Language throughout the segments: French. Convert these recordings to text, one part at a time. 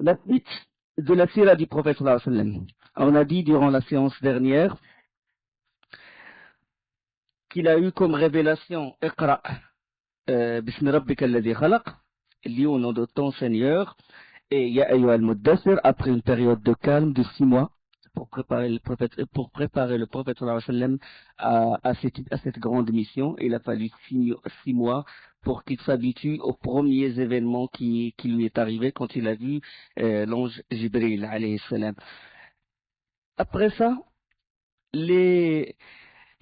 La suite de la sira du prophète sallallahu alayhi wa sallam. On a dit durant la séance dernière qu'il a eu comme révélation Iqra Bismi Rabbika alladhi khalaq, lié au nom de ton Seigneur, et Ya ayyuhal muddassir, après une période de calme de 6 mois pour préparer le prophète sallallahu alayhi wa sallam à cette grande mission. Il a fallu 6 mois pour qu'il s'habitue aux premiers événements qui lui est arrivé quand il a vu l'ange Jibril alayhi salam. Après ça, il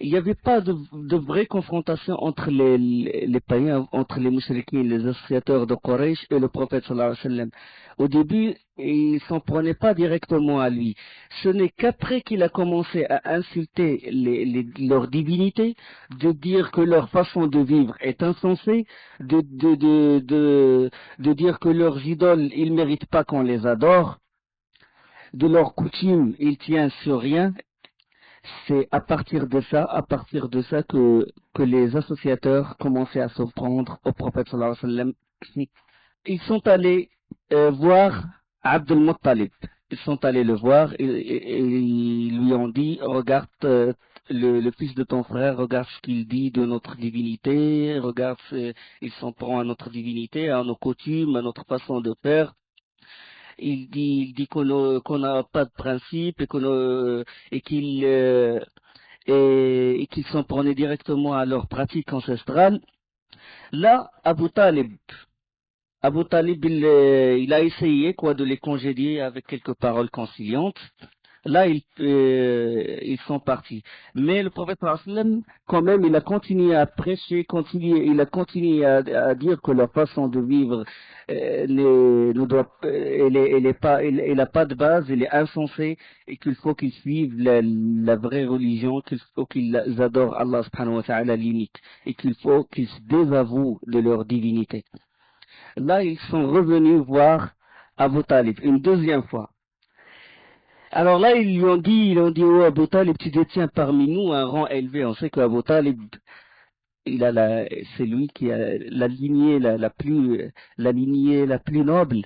n'y avait pas de vraie confrontation entre les païens, entre les mouchriquins, les associateurs de Quraysh et le prophète sallallahu alayhi wa sallam. Au début, ils ne s'en prenaient pas directement à lui. Ce n'est qu'après qu'il a commencé à insulter leur divinité, de dire que leur façon de vivre est insensée, de dire que leurs idoles, ils ne méritent pas qu'on les adore, de leurs coutumes, ils tiennent sur rien. C'est à partir de ça que les associateurs commençaient à se prendre au prophète sallallahu alayhi wa sallam. Ils sont allés voir Abdul Muttalib. Ils sont allés le voir et ils lui ont dit, regarde le fils de ton frère, regarde ce qu'il dit de notre divinité, regarde, il s'en prend à notre divinité, à nos coutumes, à notre façon de faire. Il dit qu'on n'a pas de principe et qu'ils s'en prenaient directement à leur pratique ancestrale. Là, Abu Talib, il a essayé de les congédier avec quelques paroles conciliantes. Là, ils sont partis. Mais le prophète sallallahu alayhi wa sallam, quand même, il a continué à prêcher, il a continué à dire que leur façon de vivre elle n'a pas de base, elle est insensée, et qu'il faut qu'ils suivent la vraie religion, qu'il faut qu'ils adorent Allah subhanahu wa ta'ala l'unique, et qu'il faut qu'ils se désavouent de leur divinité. Là, ils sont revenus voir Abu Talib une deuxième fois. Alors là, ils lui ont dit, oh Abu Talib, tu détiens parmi nous un rang élevé. On sait qu'Abu Talib, c'est lui qui a la lignée la plus noble.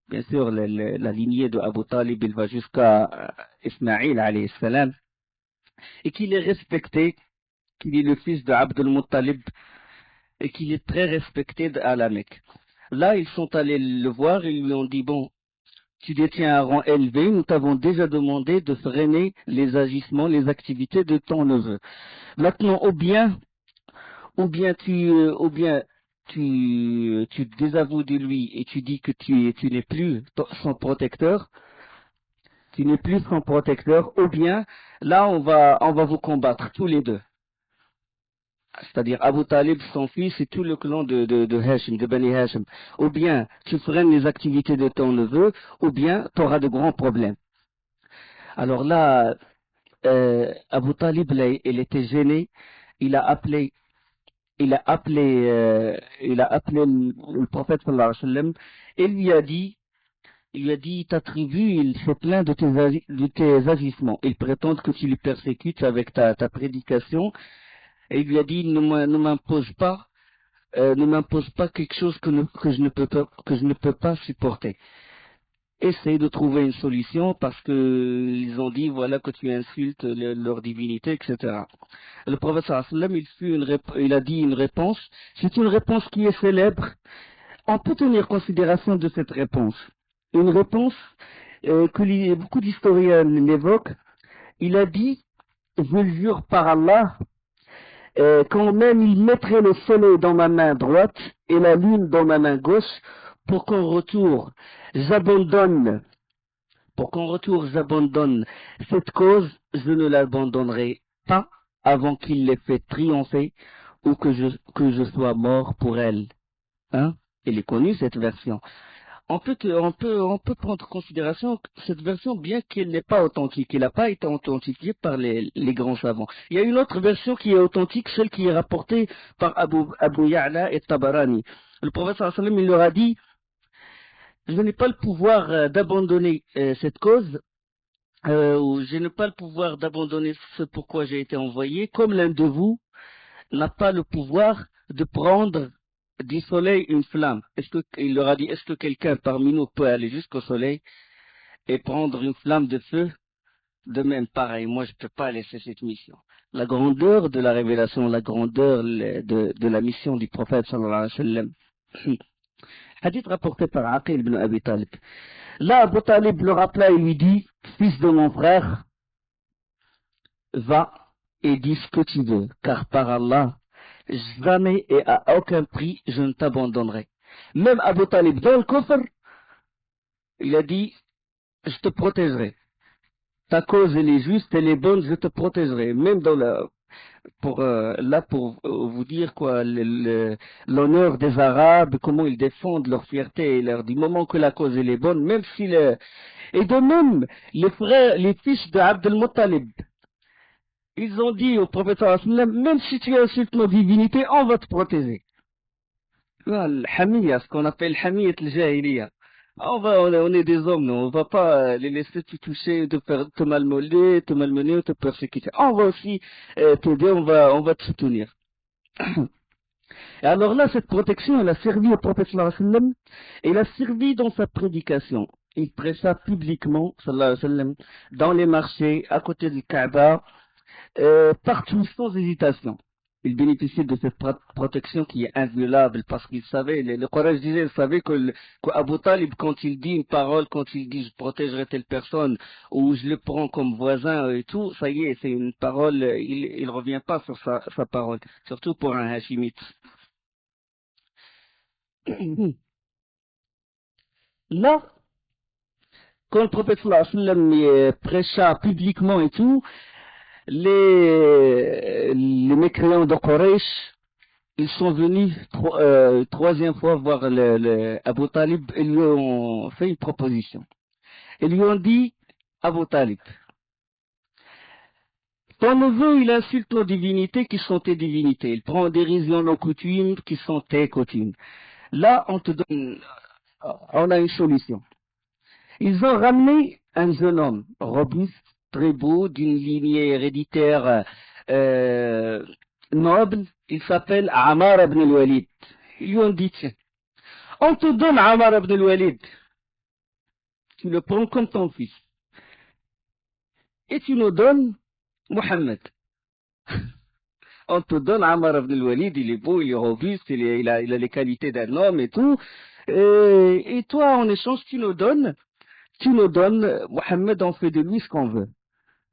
Bien sûr, la lignée de Abu Talib, il va jusqu'à Ismaïl alayhi salam. Et qu'il est respecté, qu'il est le fils de Abdul Muttalib, et qu'il est très respecté à la Mecque. Là, ils sont allés le voir et ils lui ont dit, bon, tu détiens un rang élevé, nous t'avons déjà demandé de freiner les agissements, les activités de ton neveu. Maintenant, ou bien tu te désavoues de lui et tu dis que tu n'es plus son protecteur, ou bien, là, on va vous combattre, tous les deux. C'est-à-dire Abu Talib, son fils, et tout le clan de Hashim, de Bani Hashim. Ou bien tu freines les activités de ton neveu, ou bien tu auras de grands problèmes. Alors là, Abu Talib, là, il était gêné, il a appelé le prophète sallallahu alayhi wa sallam, et il lui a dit, ta tribu, il se plaint de tes agissements. Il prétend que tu les persécutes avec ta prédication. Et il lui a dit, ne m'impose pas quelque chose que je ne peux pas supporter. Essaye de trouver une solution parce que ils ont dit, voilà que tu insultes leur divinité, etc. Le prophète sallallahu alayhi wa sallam, il a dit une réponse. C'est une réponse qui est célèbre. On peut tenir considération de cette réponse. Une réponse que beaucoup d'historiens l'évoquent. Il a dit, je jure par Allah, quand même il mettrait le soleil dans ma main droite et la lune dans ma main gauche, pour qu'en retour j'abandonne cette cause, je ne l'abandonnerai pas avant qu'il l'ait fait triompher ou que je sois mort pour elle. Hein? Elle est connue cette version. On peut prendre en considération cette version, bien qu'elle n'est pas authentique. Elle n'a pas été authentifiée par les grands savants. Il y a une autre version qui est authentique, celle qui est rapportée par Abu Ya'la et Tabarani. Le prophète sallallahu alayhi wa sallam, il leur a dit, je n'ai pas le pouvoir d'abandonner cette cause, ou je n'ai pas le pouvoir d'abandonner ce pourquoi j'ai été envoyé, comme l'un de vous n'a pas le pouvoir de prendre du soleil une flamme. Il leur a dit, est-ce que quelqu'un parmi nous peut aller jusqu'au soleil et prendre une flamme de feu? De même, pareil, moi je ne peux pas laisser cette mission. La grandeur de la révélation, la grandeur de la mission du prophète sallallahu alayhi wa sallam. Hadith rapporté par Aqil ibn Abi Talib. Là, Abu Talib le rappela et lui dit, fils de mon frère, va et dis ce que tu veux, car par Allah, jamais et à aucun prix je ne t'abandonnerai. Même Abu Talib dans le coffre, il a dit, je te protégerai. Ta cause elle est juste, elle est bonne, je te protégerai. Même dans pour vous dire quoi, l'honneur des Arabes, comment ils défendent leur fierté, et leur du moment que la cause elle est bonne, même si et de même, les frères, les fils de Abd al-Muttalib, ils ont dit au prophète sallallahu alayhi wa sallam, même si tu insultes nos divinités, on va te protéger. Al-Hamiyya, ce qu'on appelle Hamiyat al-Jahiliya. On est des hommes, nous. On va pas les laisser te toucher, te malmener, te persécuter. On va aussi t'aider, on va te soutenir. Et alors là, cette protection, elle a servi au prophète sallallahu alayhi wa sallam, et elle a servi dans sa prédication. Il prêcha publiquement, sallallahu alayhi wa sallam, dans les marchés, à côté du Kaaba, partout, sans hésitation. Il bénéficiait de cette protection qui est inviolable parce qu'il savait, le Coran disait, il savait qu'Abu Talib, quand il dit une parole, quand il dit je protégerai telle personne ou je le prends comme voisin et tout, ça y est, c'est une parole, il revient pas sur sa parole, surtout pour un Hashimite. Là, quand le prophète sallallahu alayhi wa sallam prêcha publiquement et tout, les mécréants de Quraysh, ils sont venus troisième fois voir Abu Talib et lui ont fait une proposition. Ils lui ont dit, Abu Talib, ton neveu, il insulte nos divinités qui sont tes divinités. Il prend en dérision nos coutumes qui sont tes coutumes. Là, on a une solution. Ils ont ramené un jeune homme, robuste, très beau, d'une lignée héréditaire noble. Il s'appelle Ammar ibn al-Walid. Ils lui ont dit, tiens, on te donne Ammar ibn al-Walid. Tu le prends comme ton fils. Et tu nous donnes Mohammed. On te donne Ammar ibn al-Walid, il est beau, il est robuste, il a les qualités d'un homme et tout. Et toi, en échange, tu nous donnes Mohammed, on fait de lui ce qu'on veut.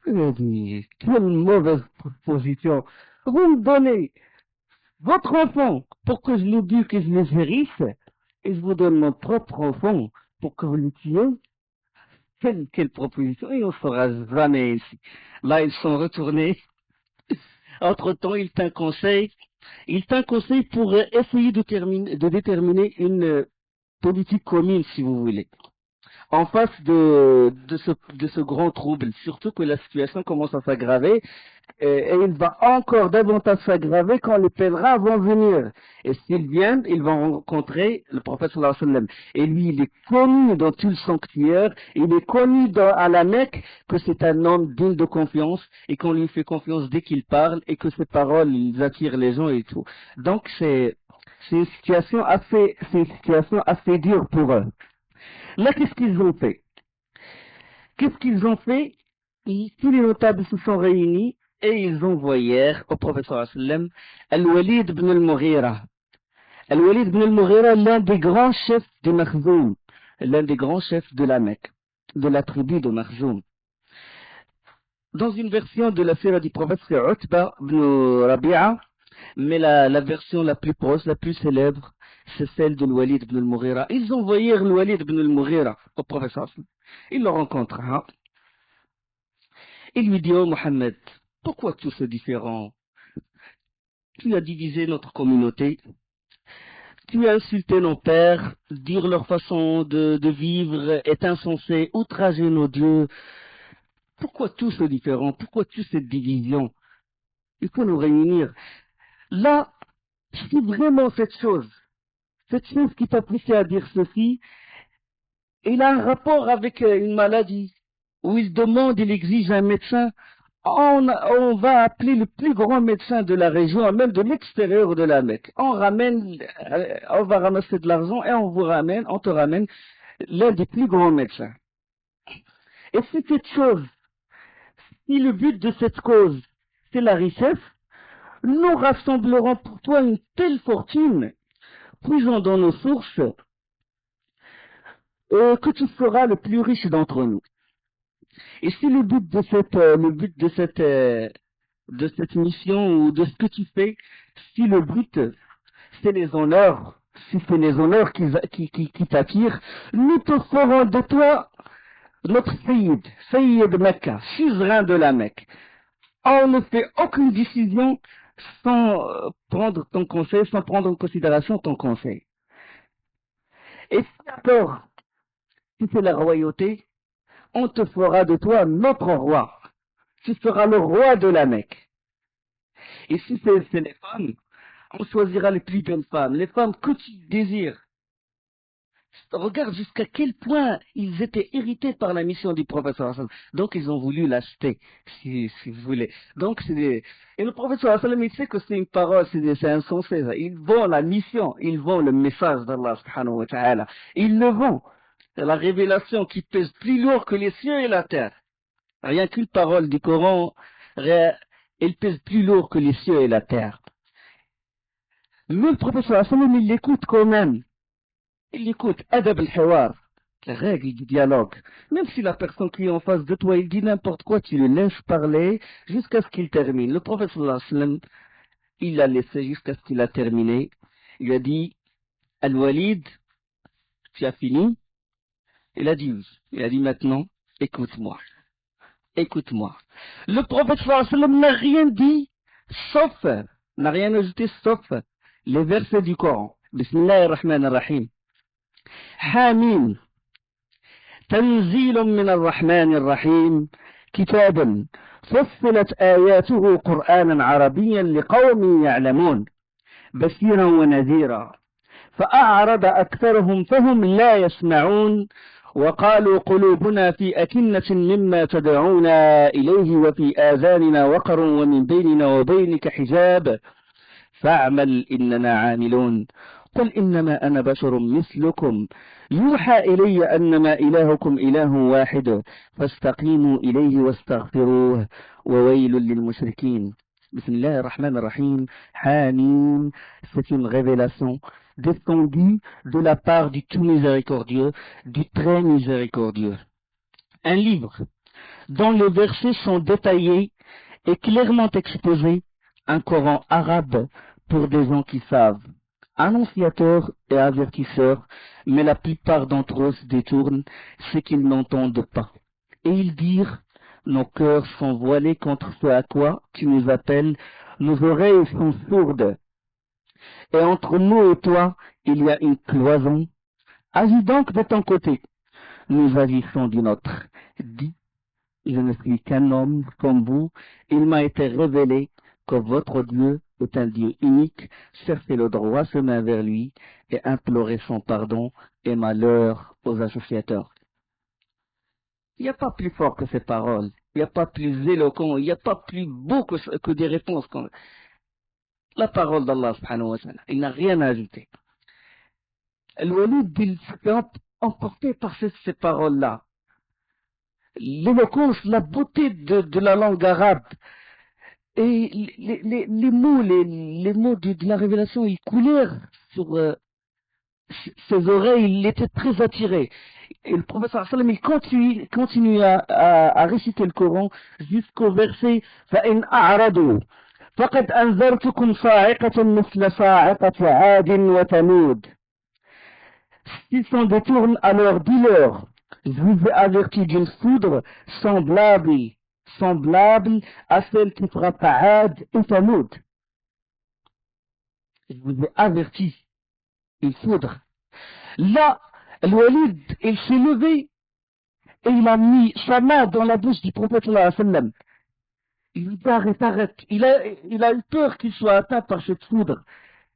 Il a dit, quelle mauvaise position. Vous me donnez votre enfant pour que je l'éduque et je le hérisse, et je vous donne mon propre enfant pour que vous le tuiez. Quelle proposition, et on ne fera jamais ici. Là, ils sont retournés. Entre-temps, il tint conseil pour essayer de déterminer une politique commune, si vous voulez, en face de ce grand trouble, surtout que la situation commence à s'aggraver, et il va encore davantage s'aggraver quand les pèlerins vont venir. Et s'ils viennent, ils vont rencontrer le prophète sallallahu alayhi wa sallam. Et lui, il est connu dans tout le sanctuaire, il est connu à la Mecque que c'est un homme digne de confiance, et qu'on lui fait confiance dès qu'il parle, et que ses paroles, ils attirent les gens et tout. Donc c'est une situation assez dure pour eux. Là, qu'est-ce qu'ils ont fait? Tous les notables se sont réunis et ils envoyèrent au prophète sallallahu alayhi wa sallam Al-Walid ibn al-Mughira. Al-Walid ibn al-Mughira, l'un des grands chefs de Makhzoum, l'un des grands chefs de la Mecque, de la tribu de Makhzoum. Dans une version de la sira du prophète, c'est Utba ibn Rabi'a, mais la version la plus proche, la plus célèbre, c'est celle de Walid ibn al-Mughira. Ils envoyèrent Walid ibn al-Mughira au prophète sallallahu alayhi wa sallam. Il le rencontra. Il lui dit, oh Mohammed, pourquoi tout ce différent? Tu as divisé notre communauté, tu as insulté nos pères, dire leur façon de vivre est insensé, outrager nos dieux. Pourquoi tout ce différent? Pourquoi toute cette division? Il faut nous réunir. Là, si vraiment cette chose qui t'a poussé à dire ceci, il a un rapport avec une maladie, où il exige un médecin, on va appeler le plus grand médecin de la région, même de l'extérieur de la Mecque. On va ramasser de l'argent et on te ramène l'un des plus grands médecins. Et si cette chose, si le but de cette cause, c'est la richesse, nous rassemblerons pour toi une telle fortune, puisant dans nos sources, que tu seras le plus riche d'entre nous. Et si le but de cette mission ou de ce que tu fais, si le but c'est les honneurs, si c'est les honneurs qui t'attirent, nous te ferons de toi notre Sayyid Mecca, suzerain de la Mecque. On ne fait aucune décision sans prendre ton conseil, sans prendre en considération ton conseil. Et si d'accord, si c'est la royauté, on te fera de toi notre roi. Tu seras le roi de la Mecque. Et si c'est les femmes, on choisira les plus belles femmes, les femmes que tu désires. Regarde jusqu'à quel point ils étaient irrités par la mission du prophète. Donc ils ont voulu l'acheter, si vous voulez. Et le prophète, il sait que c'est une parole, c'est insensé. Ils vont la mission, ils vont le message d'Allah subhanahu wa ta'ala. Ils le vont. C'est la révélation qui pèse plus lourd que les cieux et la terre. Rien qu'une parole du Coran, elle pèse plus lourd que les cieux et la terre. Mais le prophète, il l'écoute quand même. Il écoute, adab al-hawar, la règle du dialogue. Même si la personne qui est en face de toi, il dit n'importe quoi, tu le laisses parler jusqu'à ce qu'il termine. Le prophète sallallahu alayhi wa sallam, il l'a laissé jusqu'à ce qu'il a terminé. Il a dit, Al-Walid, tu as fini? Il a dit oui. Il a dit maintenant, écoute-moi. Écoute-moi. Le prophète sallallahu alayhi wa sallam n'a rien dit, n'a rien ajouté sauf les versets du Coran. Bismillah ar-Rahman ar-Rahim. حامين تنزيل من الرحمن الرحيم كتاب فصلت آياته قرآنا عربيا لقوم يعلمون بشيرا ونذيرا فأعرض أكثرهم فهم لا يسمعون وقالوا قلوبنا في أكنة مما تدعونا إليه وفي آذاننا وقر ومن بيننا وبينك حجاب فاعمل إننا عاملون قل إنما أنا بشر مثلكم يوحى إلي أنما إلهكم إله واحد فاستقيموا إليه واستغفروه وويل للمشركين. بسم الله الرحمن الرحيم. حاميم, c'est une révélation descendue de la part du tout miséricordieux, du très miséricordieux. Un livre dont les versets sont détaillés et clairement exposés, un Coran arabe pour des gens qui savent. Annonciateur et avertisseur, mais la plupart d'entre eux se détournent, c'est qu'ils n'entendent pas. Et ils dirent, nos cœurs sont voilés contre ce à quoi tu nous appelles, nos oreilles sont sourdes. Et entre nous et toi, il y a une cloison. Agis donc de ton côté. Nous agissons du nôtre. Dis, je ne suis qu'un homme comme vous, il m'a été révélé que votre Dieu est un Dieu unique, cherchez le droit chemin vers lui et implorez son pardon et malheur aux associateurs. Il n'y a pas plus fort que ces paroles, il n'y a pas plus éloquent, il n'y a pas plus beau que des réponses. La parole d'Allah subhanahu wa ta'ala, il n'a rien à ajouter. Al-Walid, il se fait emporter par ces paroles-là. L'éloquence, la beauté de la langue arabe, et les mots de la révélation, ils coulèrent sur ses oreilles, il était très attiré. Et le prophète sallam, il continue à réciter le Coran jusqu'au verset فَإِنْ أَعْرَضُوا فَقَدْ أَنذَرْتُكُمْ صَاعِقَةً مِثْلَ صَاعِقَةِ عَادٍ وَثَمُودَ. S'ils s'en détournent, alors dis-leur, je vous ai averti d'une foudre semblable à celle qui frappe Aad et Thamoud. Je vous ai averti une foudre. Là, Al-Walid, il s'est levé et il a mis sa main dans la bouche du prophète sallallahu alayhi wa sallam. Il lui dit arrête. Il a eu peur qu'il soit atteint par cette foudre.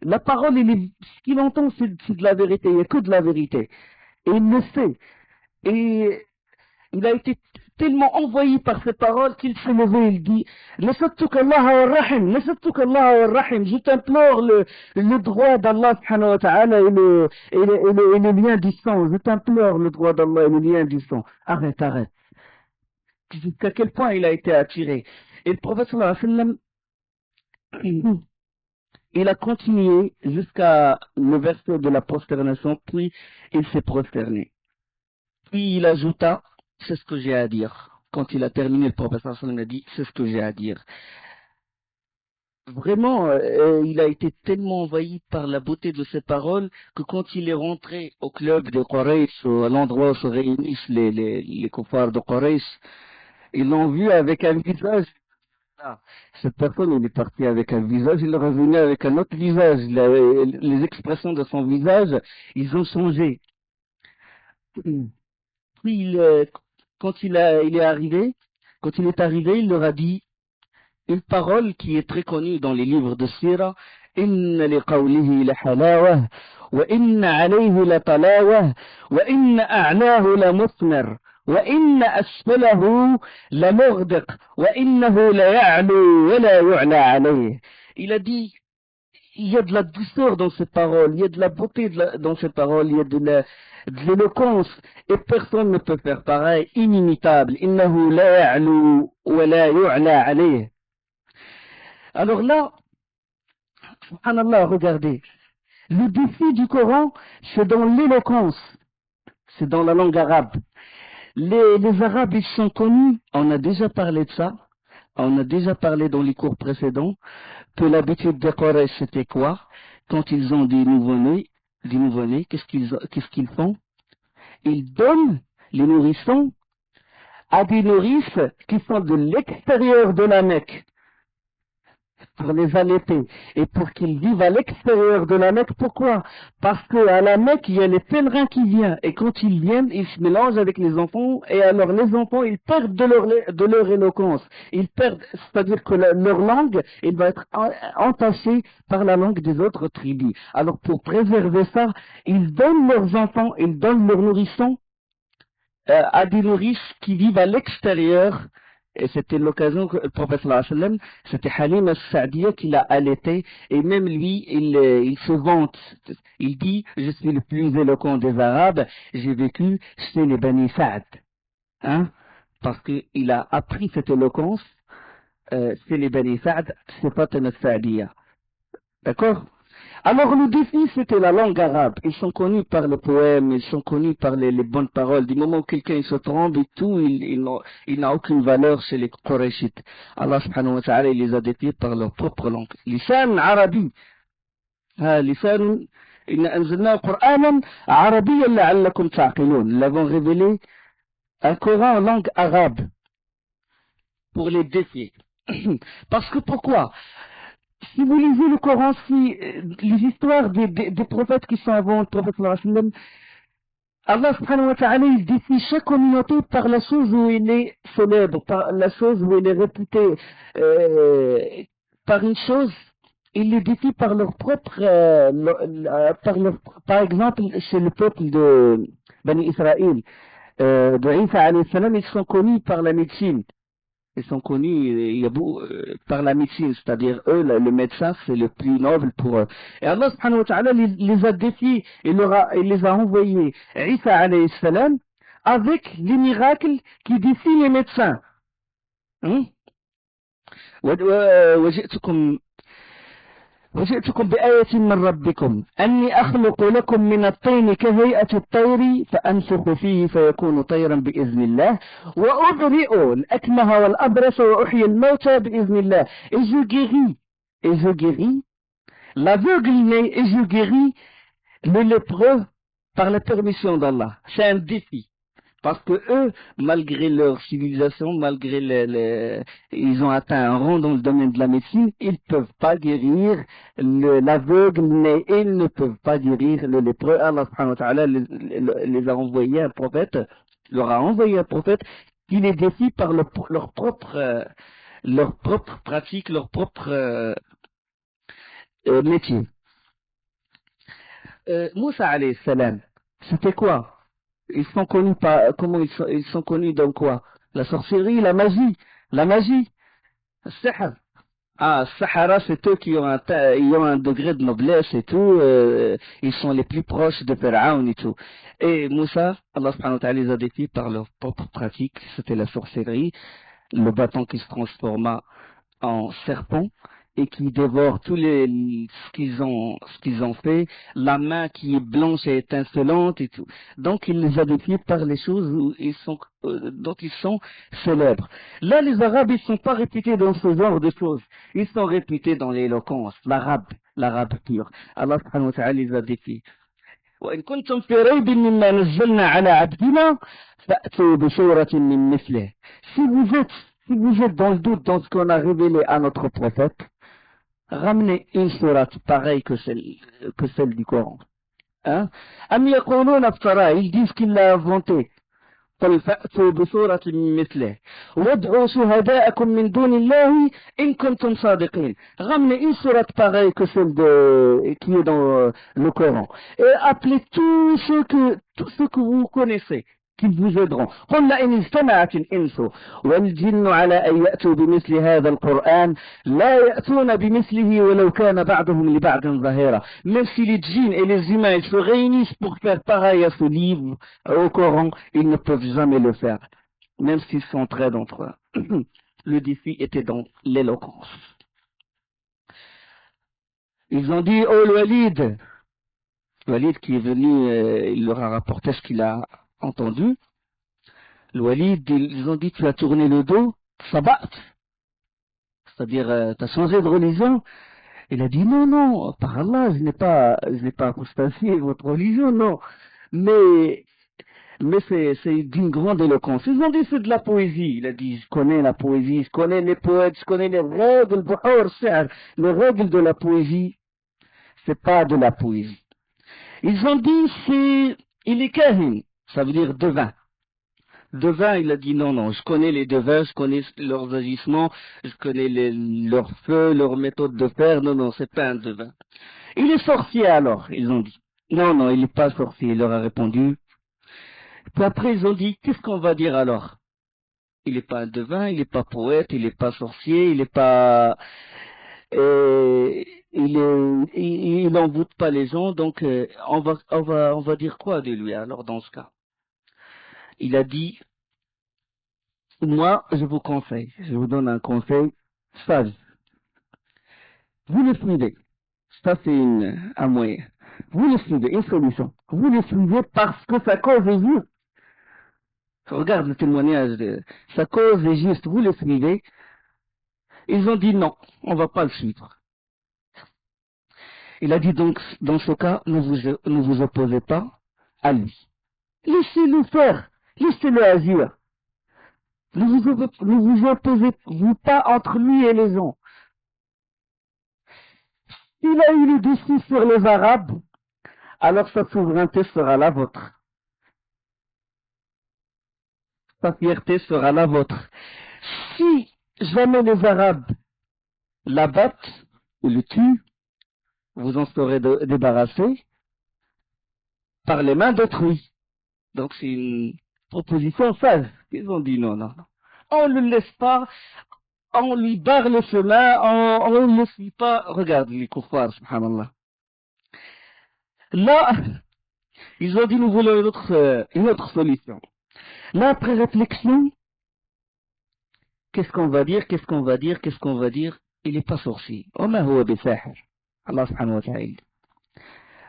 La parole, ce qu'il entend, c'est de la vérité. Il n'y a que de la vérité. Et il le sait. Et il a été tellement envahi par ces paroles qu'il s'est levé, il dit, Nasattuka Allah wa rahim, Nasattuka Allah wa rahim, je t'implore le droit d'Allah subhanahu wa ta'ala et le lien du sang, je t'implore le droit d'Allah et le lien du sang. Arrête, arrête. Jusqu'à quel point il a été attiré. Et le prophète sallallahu alayhi wa sallam, il a continué jusqu'à le verset de la prosternation, puis il s'est prosterné. Puis il ajouta, c'est ce que j'ai à dire. Quand il a terminé, le prophète sallallahu alayhi wa sallam a dit, c'est ce que j'ai à dire. Vraiment, il a été tellement envahi par la beauté de ses paroles que quand il est rentré au club de Quraysh, à l'endroit où se réunissent les kuffars de Quraysh, ils l'ont vu avec un visage. Ah, cette personne, il est parti avec un visage, il est revenu avec un autre visage. Les expressions de son visage, ils ont changé. Puis, quand il est arrivé, il leur a dit une parole qui est très connue dans les livres de Sira. Inna li qawlihi la halawah, wa inna alayhi la talawah, wa inna a'lahu la musmir. وإن أسفله لمغدق وإنه ليعلو ولا يعلى عليه. Il a dit, il y a de la douceur dans ces paroles, il y a de la beauté dans ces paroles, il y a de l'éloquence, et personne ne peut faire pareil, inimitable. إنه لا يعلو ولا يعلى عليه. Alors là, subhanallah, regardez, le défi du Coran, c'est dans l'éloquence, c'est dans la langue arabe. Les Arabes, ils sont connus, on a déjà parlé de ça, on a déjà parlé dans les cours précédents, que l'habitude des Quraysh, c'était quoi? Quand ils ont des nouveau-nés, qu'est-ce qu'ils font? Ils donnent les nourrissons à des nourrices qui sont de l'extérieur de la Mecque, pour les allaiter, et pour qu'ils vivent à l'extérieur de la Mecque. Pourquoi? Parce qu'à la Mecque, il y a les pèlerins qui viennent, et quand ils viennent, ils se mélangent avec les enfants, et alors les enfants, ils perdent de leur éloquence. Ils perdent, c'est-à-dire que leur langue, elle va être entachée par la langue des autres tribus. Alors pour préserver ça, ils donnent leurs enfants, ils donnent leurs nourrissons à des nourrices qui vivent à l'extérieur. Et c'était l'occasion que le prophète sallallahu alayhi wa sallam, c'était Halim al-Sa'diya qui l'a allaité, et même lui, il se vante. Il dit, je suis le plus éloquent des Arabes, j'ai vécu chez les Bani Sa'd. Hein? Parce qu'il a appris cette éloquence chez les Bani Sa'd, c'est Fatima al-Sa'diya. D'accord? Alors le défi, c'était la langue arabe. Ils sont connus par le poème, ils sont connus par les bonnes paroles. Du moment où quelqu'un se trompe et tout, il n'a aucune valeur chez les Qurayshites. Allah subhanahu wa ta'ala, il les a défiés par leur propre langue. Lisan arabi. Lisan, inna anzalna Qur'anan arabiyyan la'allakum ta'qilun. Nous l'avons révélé un Coran en langue arabe pour les défier. Parce que pourquoi? Si vous lisez le Coran, si les histoires des prophètes qui sont avant le prophète sallallahu alayhi wa sallam, Allah subhanahu wa ta'ala, il décide chaque communauté par la chose où il est célèbre, par la chose où il est réputé, par une chose, il les défie par leur propre, par exemple, chez le peuple de Bani Israël, de Isa alayhi salam, ils sont connus par la médecine. Ils sont connus il y a par la médecine, c'est-à-dire eux, le médecin, c'est le plus noble pour eux. Et Allah subhanahu wa ta'ala les a défiés, il les a envoyés, Isa alayhi salam, avec les miracles qui défient les médecins. Hein? وجئتكم بآية من ربكم أني أخلق لكم من الطين كهيئة الطير فأنفخ فيه فيكون طيرا بإذن الله وأبرئ الأكمه والأبرص وأحيي الموتى بإذن الله. Et je guéris l'aveugle-né et je guéris le lépreux par la permission d'Allah. C'est un défi. Parce que eux, malgré leur civilisation, malgré ils ont atteint un rang dans le domaine de la médecine, ils ne peuvent pas guérir l'aveugle, mais ils ne peuvent pas guérir le lépreux. Allah subhanahu wa ta'ala les a envoyé un prophète, leur a envoyé un prophète qui les défie par leur propre pratique, leur propre métier. Moussa alayhi salam, c'était quoi? Ils sont connus par, comment ils sont connus dans quoi? La sorcellerie, la magie, sihr. Ah, Sahara, c'est eux qui ont ils ont un degré de noblesse et tout, ils sont les plus proches de Pharaon et tout. Et Moussa, Allah subhanahu wa ta'ala les a défiés par leur propre pratique, c'était la sorcellerie, le bâton qui se transforma en serpent et qui dévore ce qu'ils ont fait, la main qui est blanche et étincelante et tout. Donc il les a défiés par les choses dont ils sont célèbres. Là, les Arabes, ils sont pas réputés dans ce genre de choses. Ils sont réputés dans l'éloquence, l'arabe pur. Allah subhanahu wa ta'ala les a défiés. وإن كنتم في ريب مما نزلنا على عبدنا فأتوا بسورة من مثله. Si vous êtes dans le doute dans ce qu'on a révélé à notre prophète, ramenez une sourate pareille que celle du Coran. Hein? Am yaquluna iftara, ils disent qu'il l'a inventé. قل فأتوا بسورة من مثله وادعوا شهداءكم من دون الله إن كنتم صادقين. Ramenez une sourate pareille que celle qui est dans le Coran. Et appelez tous ceux que vous connaissez, qui vous aideront. قل لئن اجتمعت الإنس والجن على أن يأتوا بمثل هذا القرآن لا يأتون بمثله ولو كان بعضهم لبعض ظهيرا. Même si les djinns et les humains se réunissent pour faire pareil à ce livre, au Coran, ils ne peuvent jamais le faire, même s'ils s'entraident entre eux. Le défi était dans l'éloquence. Ils ont dit, oh le Walid qui est venu, il leur a rapporté ce qu'il a entendu. Le Walid, ils ont dit, tu as tourné le dos, sabat. C'est-à-dire, tu as changé de religion. Il a dit, non, par Allah, je n'ai pas apostasié votre religion, non. Mais c'est d'une grande éloquence. Ils ont dit, c'est de la poésie. Il a dit, je connais la poésie, je connais les poètes, je connais les règles, les règles de la poésie. C'est pas de la poésie. Ils ont dit, il est kahin, ça veut dire devin. Devin, il a dit non, je connais les devins, je connais leurs agissements, je connais leurs feux, leurs méthodes de faire, non, c'est pas un devin. Il est sorcier alors, ils ont dit. Non, il n'est pas sorcier, il leur a répondu. Puis après, ils ont dit, qu'est-ce qu'on va dire alors? Il n'est pas un devin, il n'est pas poète, il n'est pas sorcier, il n'est pas... il n'envoûte pas les gens, donc on va dire quoi de lui alors dans ce cas? Il a dit, moi je vous donne un conseil sage. Vous le suivez, ça c'est un moyen. Vous le suivez, une solution. Vous le suivez parce que sa cause est juste. Regarde le témoignage, sa cause est juste, vous le suivez. Ils ont dit non, on va pas le suivre. Il a dit donc, dans ce cas, ne vous opposez pas à lui. Laissez-le faire, laissez-le agir. Ne vous opposez-vous pas entre lui et les gens. S'il a eu le dessus sur les Arabes, alors sa souveraineté sera la vôtre. Sa fierté sera la vôtre. Si jamais les Arabes l'abattent ou le tuent, vous en serez débarrassé par les mains d'autrui. Donc c'est une proposition sage. Ils ont dit non. On ne le laisse pas, on lui barre le chemin, on ne le suit pas. Regarde les kuffars, subhanallah. Là, ils ont dit nous voulons une autre solution. Là, après réflexion, qu'est-ce qu'on va dire? Il n'est pas sorcier. وما هو بساحر. Allah subhanahu wa ta'ala.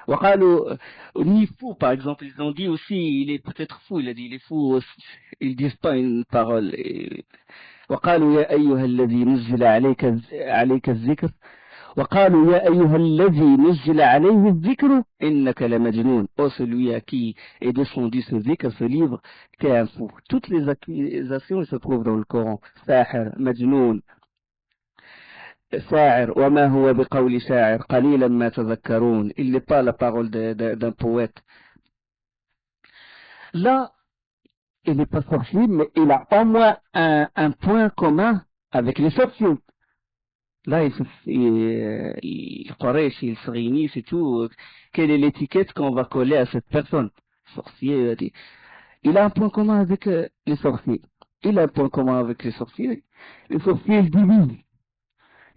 وقالوا, ni fou, par exemple, ils ont dit aussi, il est peut-être fou, il a dit, il est fou aussi. Ils disent pas une parole. وقالوا يا أيها الذي نزل عليك الذكر وقالوا يا أيها الذي نزل عليه الذكر إنك لمجنون. Oh, celui à qui est descendu ce dhikr, ce livre, t'es un fou. Toutes les accusations se trouvent dans le Coran. Sahir, Majnoun, Sa'ir, wa ma huwa biqawli sha'ir, qalilan ma tadhakkarun. Il n'est pas la parole d'un poète. Là, il n'est pas sorcier, mais il a au moins un point commun avec les sorciers. Là, les Quraysh, ils se réunissent et tout. Quelle est l'étiquette qu'on va coller à cette personne? Sorcier, il a un point commun avec les sorciers. Il a un point commun avec les sorciers. Les sorciers, ils divisent.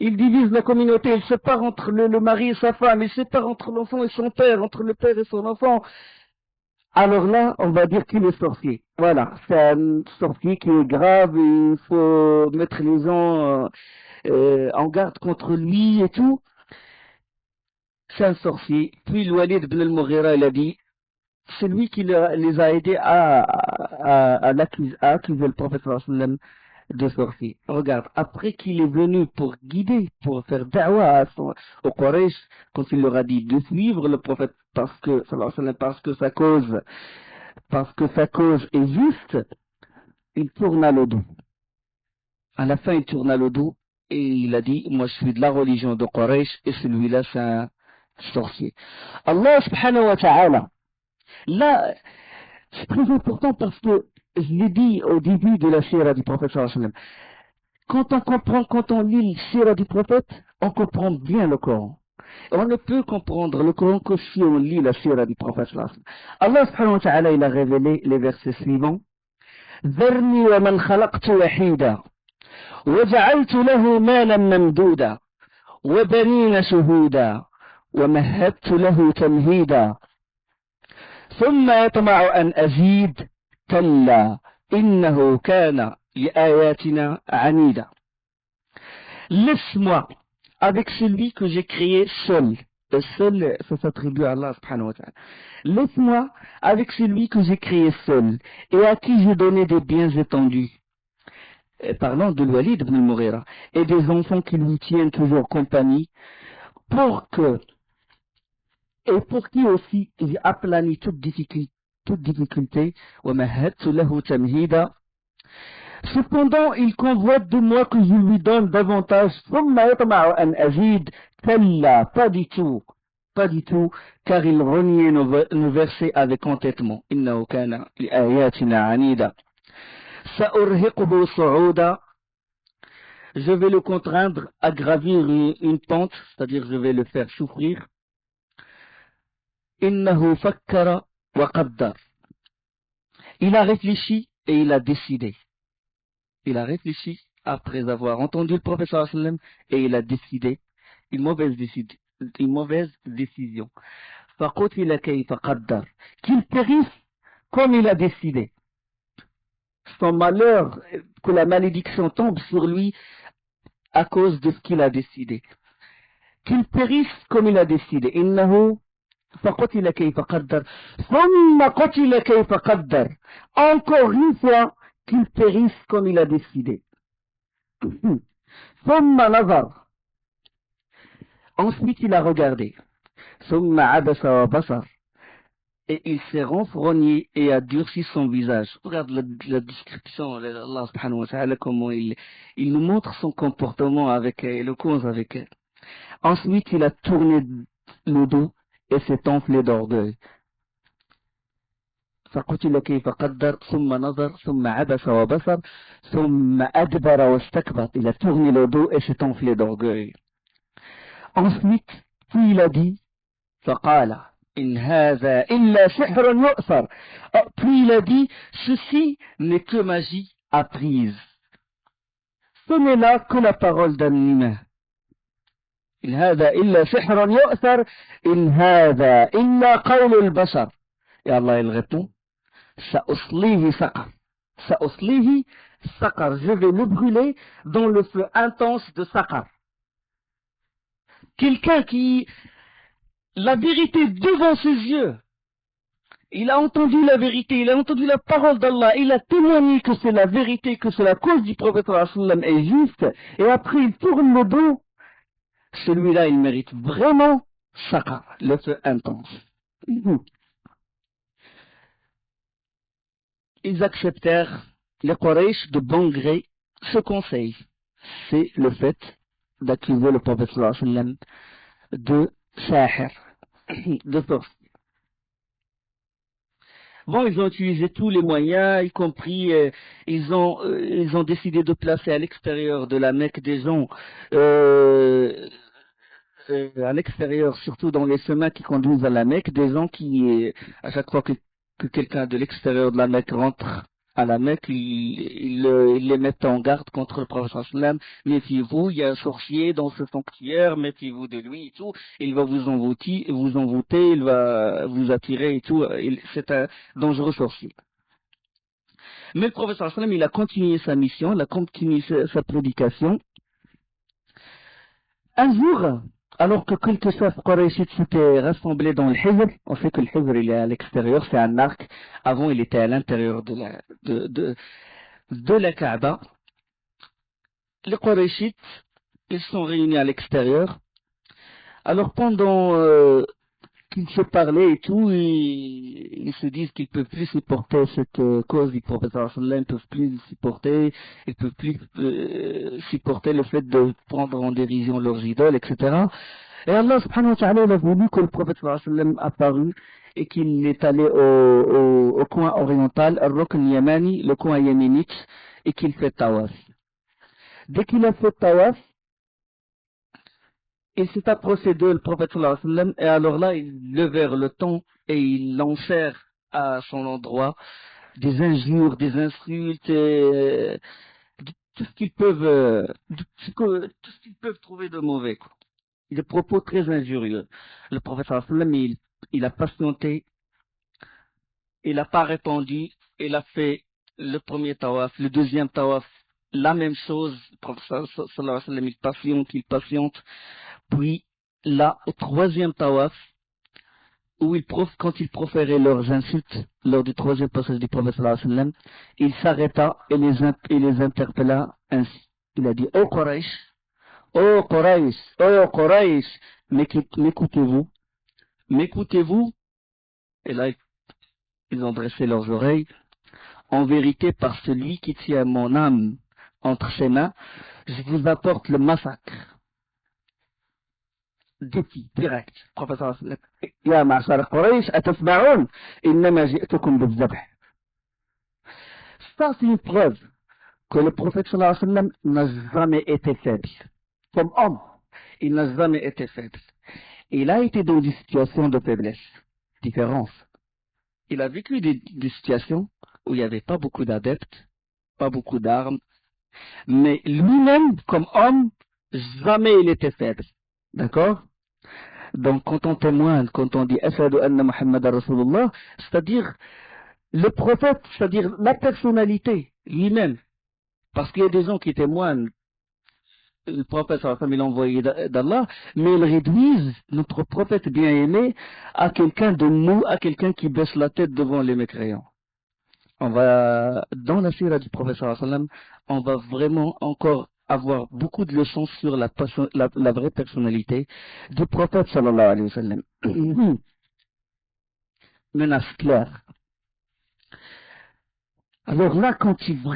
Ils divisent la communauté, ils séparent entre le mari et sa femme, ils séparent entre l'enfant et son père, entre le père et son enfant. Alors là, on va dire qu'il est sorcier. Voilà, c'est un sorcier qui est grave, il faut mettre les gens en garde contre lui et tout. C'est un sorcier. Puis le Walid ibn al-Mughira, il a dit, c'est lui qui les a aidés à accuser le prophète sallallahu alayhi wa sallam de sorcier. Regarde, après qu'il est venu pour guider, pour faire da'wah au Quraysh, quand il leur a dit de suivre le prophète parce que, sallallahu alayhi wa sallam, parce que sa cause est juste, il tourna le dos. À la fin, il tourna le dos et il a dit, moi je suis de la religion de Quraysh et celui-là c'est un sorcier. Allah subhanahu wa ta'ala, là, c'est très important parce que je l'ai dit au début de la sira du prophète sallallahu alayhi wa sallam. Quand on lit le sira du prophète, on comprend bien le Coran. On ne peut comprendre le Coran que si on lit la sira du prophète sallallahu alayhi wa sallam. Allah subhanahu wa ta'ala, il a révélé les versets suivants. ذرني ومن خلقت وحيدا وجعلت له مالا ممدودا وبنين شهودا ومهدت له تمهيدا ثم يطمع أن أزيد كلا إنه كان لآياتنا عنيدا. Laisse-moi avec celui que j'ai créé seul. Le seul, ça s'attribue à Allah subhanahu wa ta'ala. Laisse-moi avec celui que j'ai créé seul et à qui j'ai donné des biens étendus. Parlant de Walid ibn al-Mughira et des enfants qui lui tiennent toujours compagnie pour qui aussi il aplanit toute difficulté. Cependant, il convoite de moi que je lui donne davantage. Pas du tout, car il reniait nos versets avec entêtement. Je vais le contraindre à gravir une pente, c'est-à-dire je vais le faire souffrir. إنه فكر وقدر. Il a réfléchi et il a décidé. Il a réfléchi après avoir entendu le prophète sallallahu alayhi wa sallam et il a décidé une mauvaise décision. فقتل كيف قدر. Qu'il périsse comme il a décidé. Son malheur, que la malédiction tombe sur lui à cause de ce qu'il a décidé. Qu'il périsse comme il a décidé. إنه فقتل كيف قدر ثم قتل كيف قدر. Encore une fois qu'il périsse comme il a décidé. ثم نظر. Ensuite il a regardé. ثم عبس وبصر. Et il s'est renfrogné et a durci son visage. Regarde la description, Allah subhanahu wa ta'ala, comment il nous montre son comportement avec le cause avec elle. Ensuite il a tourné le dos et s'est enflé d'orgueil. فقتل كيف قدر ثم نظر ثم عبس وبصر ثم أدبر واستكبر. Il a tourné le dos et s'est enflé d'orgueil. Ensuite, puis il a dit فقال إن هذا إلا سحر يؤثر. Puis il a dit ceci n'est que magie apprise. Ce n'est là que la parole d'un humain. إن هذا إلا سحر يؤثر إن هذا إلا قول البشر. Et Allah il répond سأصليه سقر. سأصليه سقر. Je vais le brûler dans le feu intense de Saqar. Quelqu'un qui la vérité devant ses yeux, il a entendu la vérité, il a entendu la parole d'Allah, il a témoigné que c'est la vérité, que c'est la cause du prophète sallallahu alayhi wa sallam est juste, et après il tourne le dos. Celui-là, il mérite vraiment Saqar, le feu intense. Ils acceptèrent, les Quraysh, de bon gré, ce conseil. C'est le fait d'accuser le prophète sallallahu alayhi wa sallam de sahir, de sorcier. Bon, ils ont utilisé tous les moyens, y compris, ils ont décidé de placer à l'extérieur de la Mecque des gens, à l'extérieur, surtout dans les chemins qui conduisent à la Mecque, des gens qui, à chaque fois que quelqu'un de l'extérieur de la Mecque rentre à la Mecque, ils les mettent en garde contre le prophète sallam. Méfiez-vous, il y a un sorcier dans ce sanctuaire, méfiez-vous de lui et tout. Il va vous envoûter, il va vous attirer et tout. C'est un dangereux sorcier. Mais le prophète sallam, il a continué sa mission, il a continué sa prédication. Un jour, alors que quelques chefs Qurayshites s'étaient rassemblés dans le Hijr, on sait que le Hijr il est à l'extérieur, c'est un arc. Avant, il était à l'intérieur de la Kaaba. Les Qurayshites, ils sont réunis à l'extérieur. Alors pendant qu'ils se parlaient et tout, ils se disent qu'ils peuvent plus supporter cette cause du prophète sallallahu alayhi wa sallam, ils peuvent plus supporter, ils peuvent plus supporter le fait de prendre en dérision leurs idoles, etc. Et Allah subhanahu wa ta'ala il a voulu que le prophète sallallahu alayhi wa sallam apparût et qu'il est allé au coin oriental, al-Rukn Yamani, le coin yéménite, et qu'il fait tawaf. Dès qu'il a fait tawaf, il s'est approché d'eux, le prophète sallallahu alayhi wa sallam, et alors là, ils levèrent le ton et ils lancèrent à son endroit des injures, des insultes, tout ce qu'ils peuvent, tout ce qu'ils peuvent trouver de mauvais, quoi. Des propos très injurieux. Le prophète sallallahu alayhi wa sallam, il a patienté, il n'a pas répondu, il a fait le premier tawaf, le deuxième tawaf, la même chose, le prophète sallallahu alayhi wa sallam, il patiente, puis là, au troisième tawaf, où quand ils proféraient leurs insultes, lors du troisième passage du prophète sallallahu alayhi wa sallam, il s'arrêta et les interpella ainsi. Il a dit, ô Quraysh, ô Quraysh, ô Quraysh, m'écoutez-vous, m'écoutez-vous, et là, ils ont dressé leurs oreilles. En vérité, par celui qui tient mon âme entre ses mains, je vous apporte le massacre. Défi, direct. Professeur, Ya ma'ashar Quraysh, atasma'un, innama ji'tukum bil-zabh. Ça, c'est une preuve que le prophète sallallahu alayhi wa sallam n'a jamais été faible. Comme homme, il n'a jamais été faible. Il a été dans des situations de faiblesse, différence. Il a vécu des situations où il n'y avait pas beaucoup d'adeptes, pas beaucoup d'armes, mais lui-même, comme homme, jamais il était faible. D'accord? Donc, quand on témoigne, quand on dit Ashhadu anna Muhammadan Rasulullah, c'est-à-dire le prophète, c'est-à-dire la personnalité lui-même. Parce qu'il y a des gens qui témoignent, le prophète, il est envoyé d'Allah, mais ils réduisent notre prophète bien-aimé à quelqu'un de mou, à quelqu'un qui baisse la tête devant les mécréants. On va, dans la sira du prophète, on va vraiment encore avoir beaucoup de leçons sur la vraie personnalité du prophète sallallahu alayhi wa sallam. Menace claire. Alors là, quand ils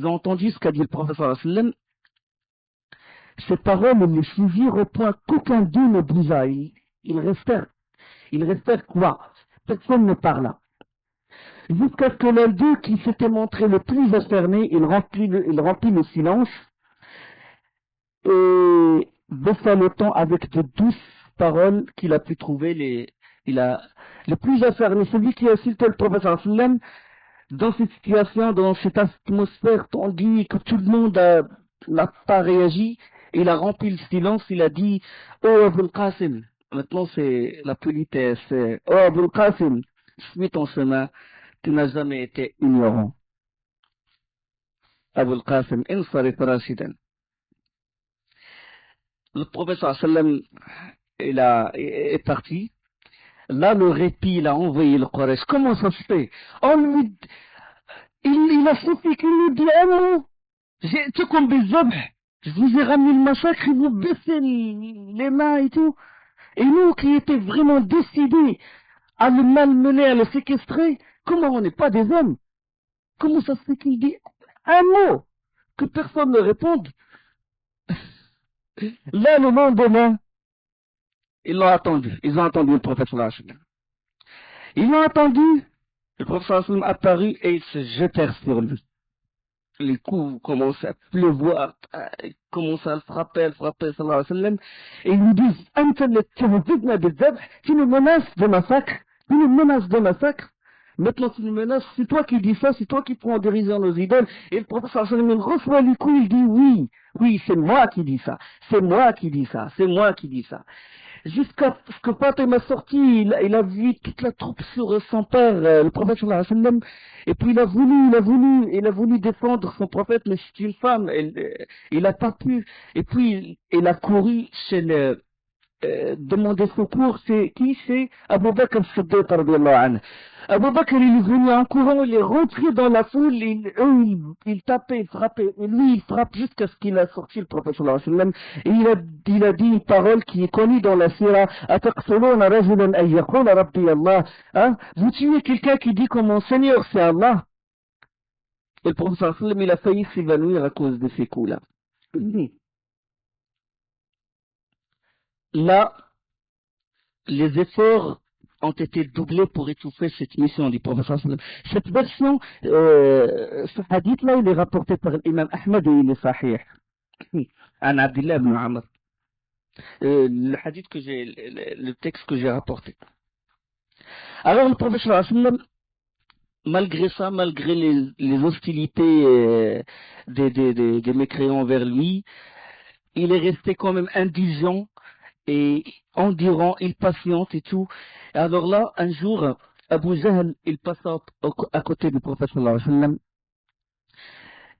ont entendu ce qu'a dit le prophète sallallahu alayhi wa sallam, ces paroles les suivirent au point qu'aucun d'eux ne bougea. Ils restèrent quoi? Personne ne parla. Jusqu'à ce que l'un d'eux qui s'était montré le plus acharné, il remplit le silence et baissa le ton avec de douces paroles qu'il a pu trouver le plus acharné, celui qui a insulté le prophète sallallahu alayhi wa sallam, dans cette situation, dans cette atmosphère tendue, que tout le monde n'a pas réagi, il a rempli le silence, il a dit, oh Abul Qasim, maintenant c'est la politesse, oh Abul Qasim, suis ton chemin, tu n'as jamais été ignorant. Abul Qasim, insarif rashidan. Le prophète sallam est parti. Là, le répit, il a envoyé le Quraysh. Comment ça se fait? Il a suffi qu'il nous dise un mot. C'est comme des hommes. Je vous ai ramené le massacre et vous baissez les mains et tout. Et nous qui étions vraiment décidés à le malmener, à le séquestrer, comment on n'est pas des hommes? Comment ça se fait qu'il dit un mot que personne ne réponde? Là, le lendemain, ils ont attendu le prophète sallallahu alayhi wa sallam. Ils l'ont attendu, le prophète sallallahu alayhi wa sallam apparut et ils se jetèrent sur lui. Les coups commencent à pleuvoir, commencent à le frapper sallallahu alayhi wa sallam, et ils lui disent, tu nous menaces de massacre, Maintenant, tu nous menaces, c'est toi qui dis ça, c'est toi qui prends en dérision nos idoles. Et le professeur sallam, il reçoit les coups, il dit oui, oui, c'est moi qui dis ça, c'est moi qui dis ça, c'est moi qui dis ça. Jusqu'à ce que Fatima sorti, il a vu toute la troupe sur son père, le prophète sallallahu alayhi wa sallam, et puis il a voulu défendre son prophète, mais c'est une femme, il a pas pu, et puis il a couru chez le, demander secours, c'est qui? C'est Abu Bakr Siddiq radiyallahu anhu. Abu Bakr, il est venu en courant, il est rentré dans la foule, il tapait, il frappait, et lui, il frappe jusqu'à ce qu'il a sorti le prophète sallallahu alayhi wa sallam, et il a dit une parole qui est connue dans la sira, Ataqtuluna rajulan an yaqula rabbi Allah, hein? Vous tuez quelqu'un qui dit que mon Seigneur c'est Allah. Et le prophète sallallahu alayhi wa sallam, il a failli s'évanouir à cause de ces coups-là. Là, les efforts ont été doublés pour étouffer cette mission du prophète. Cette version, ce hadith-là, il est rapporté par l'imam Ahmed et il est sahih. An Abdullah ibn Amr. Le hadith que j'ai, le texte que j'ai rapporté. Alors, le prophète, malgré ça, malgré les hostilités des mécréants vers lui, il est resté quand même indigent et endurant, il patiente et tout. Et alors là, un jour, Abu Jahl, il passe à côté du prophète sallallahu alayhi wa sallam.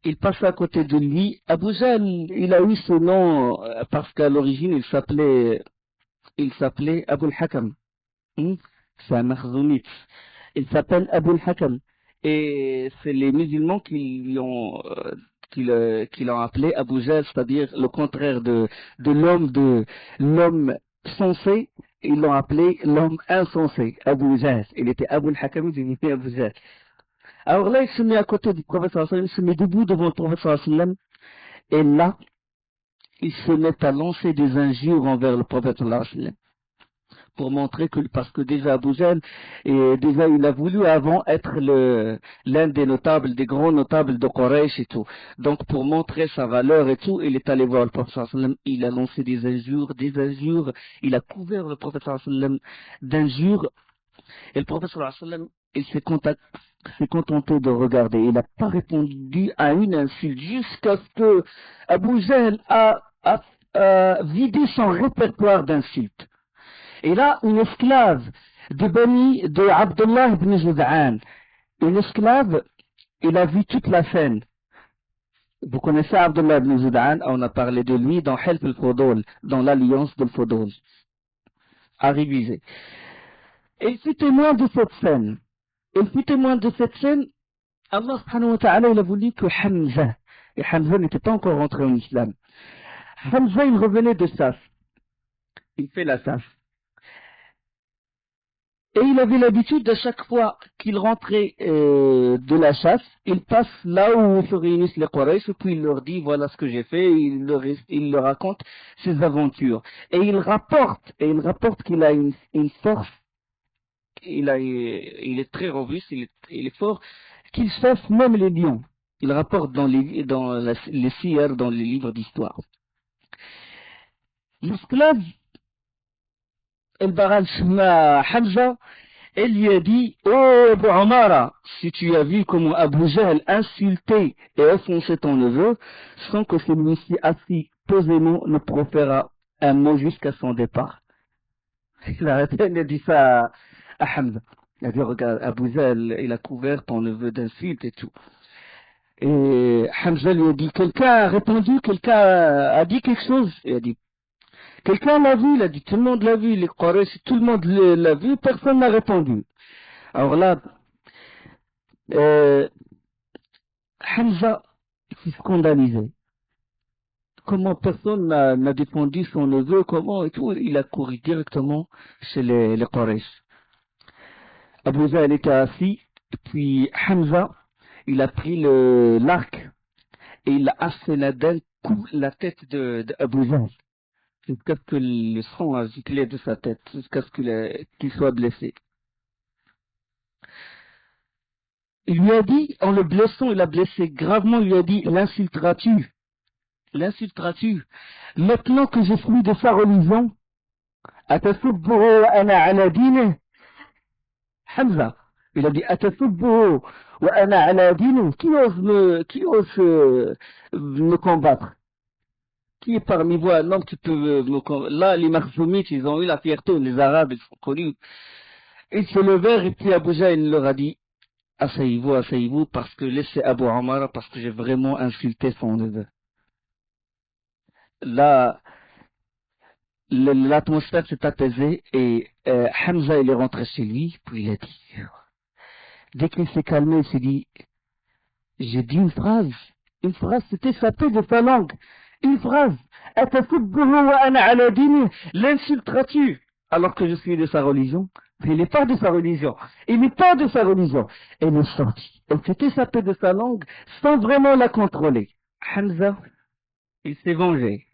Il passe à côté de lui. Abu Jahl, il a eu ce nom parce qu'à l'origine, il s'appelait Abu al-Hakam. C'est un Makhzoumite. Il s'appelle Abu al-Hakam. Et c'est les musulmans qui l'ont appelé Abu Jahl, c'est-à-dire le contraire de l'homme sensé, ils l'ont appelé l'homme insensé, Abu Jahl. Il était Abu al-Hakam, il était Abu Jahl. Alors là, il se met à côté du prophète sallallahu alayhi wa sallam, il se met debout devant le prophète sallallahu alayhi wa sallam, et là, il se met à lancer des injures envers le prophète sallallahu alayhi wa sallam. Pour montrer que, parce que déjà Abu Jahl, déjà il a voulu avant être l'un des notables, des grands notables de Quraysh et tout. Donc pour montrer sa valeur et tout, il est allé voir le prophète sallallahu alayhi wa sallam, il a lancé des injures, il a couvert le prophète sallallahu alayhi wa sallam d'injures, et le prophète sallallahu alayhi wa sallam, il s'est contenté de regarder, il n'a pas répondu à une insulte, jusqu'à ce que Abu Jahl a vidé son répertoire d'insultes. Et là, une esclave de Abdullah ibn Jud'an, une esclave, il a vu toute la scène. Vous connaissez Abdullah ibn Jud'an, on a parlé de lui dans Hilf al-Fudul, dans l'alliance de Fudul, à réviser. Et il fut témoin de cette scène. Allah subhanahu wa ta'ala, il a voulu que Hamza, et Hamza n'était pas encore rentré en islam. Hamza, il revenait de Saf. Il fait la Saf. Et il avait l'habitude de chaque fois qu'il rentrait de la chasse, il passe là où se réunissent les Quraysh, et puis il leur dit voilà ce que j'ai fait, et il leur raconte ses aventures. Et il rapporte qu'il a une force, il est très robuste, il est fort, qu'il chasse même les lions. Il rapporte dans les siyar, dans les livres d'histoire. L'esclave, El-Baral Shma Hamza, elle lui a dit, oh Abu Omara, si tu as vu comment Abu Jahl insultait et offensait ton neveu, sans que celui-ci assis posément ne proféra un mot jusqu'à son départ. Il a dit ça à Hamza. Il a dit, regarde, Abu Jahl, il a couvert ton neveu d'insultes et tout. Et Hamza lui a dit, quelqu'un a répondu, quelqu'un a dit quelque chose. Il a dit, quelqu'un l'a vu, il a dit, tout le monde l'a vu, les Quraysh, tout le monde l'a vu, personne n'a répondu. Alors là, Hamza s'est scandalisé. Comment personne n'a défendu son neveu, comment et tout, il a couru directement chez les Quraysh. Abu Jahl était assis, et puis Hamza, il a pris l'arc, et il a asséné d'un coup la tête d'Abu Jahl. Jusqu'à ce que le sang a giclé de sa tête, jusqu'à ce qu'il soit blessé. Il lui a dit, en le blessant, il a blessé gravement, il lui a dit, l'insulteras-tu? L'insulteras-tu? Maintenant que je suis de sa religion, Hamza, Il a dit Atasubbuhu wa ana ala dini. Qui ose me combattre? Qui est parmi vous un homme qui peut me combattre? Là, les Makhzoumites, ils ont eu la fierté, les Arabes, ils sont connus. Ils se levèrent et puis Abu Jahl leur a dit asseyez-vous, parce que laissez Abu Omar, parce que j'ai vraiment insulté son neveu. Là, l'atmosphère s'est apaisée et Hamza il est rentré chez lui, puis il a dit, dès qu'il s'est calmé, il s'est dit, j'ai dit une phrase s'est échappée de sa langue, une phrase, l'insulteras-tu alors que je suis de sa religion? Mais il n'est pas de sa religion, elle est sortie, elle s'est échappée de sa langue sans vraiment la contrôler. Hamza, il s'est vengé,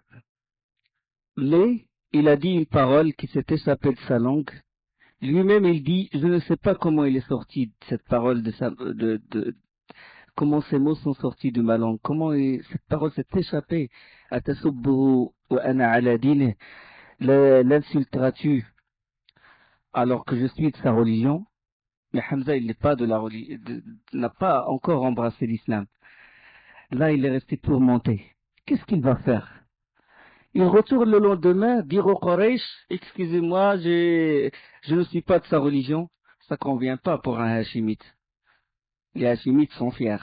mais il a dit une parole qui s'est échappée de sa langue. Lui-même, il dit, je ne sais pas comment il est sorti de cette parole, comment ces mots sont sortis de ma langue, cette parole s'est échappée. Atasubbuhu wa ana ala dini, l'insulteras-tu alors que je suis de sa religion? Mais Hamza, il n'est pas de la religion, n'a pas encore embrassé l'islam. Là, il est resté tourmenté. Qu'est-ce qu'il va faire? Il retourne le lendemain, dire au Quraysh, excusez-moi, je ne suis pas de sa religion. Ça convient pas pour un Hachimite. Les Hachimites sont fiers.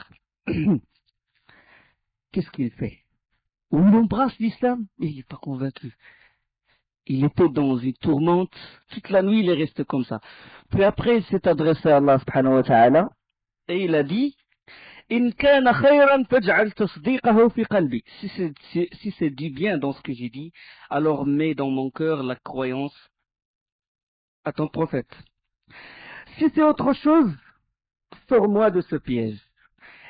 Qu'est-ce qu'il fait? Ou il embrasse l'islam, mais il n'est pas convaincu. Il était dans une tourmente. Toute la nuit, il est resté comme ça. Puis après, il s'est adressé à Allah subhanahu wa ta'ala, et il a dit, In kana khayran faj'al tasdiqahu fi qalbi. Si c'est du bien dans ce que j'ai dit, alors mets dans mon cœur la croyance à ton prophète. Si c'est autre chose, sors-moi de ce piège.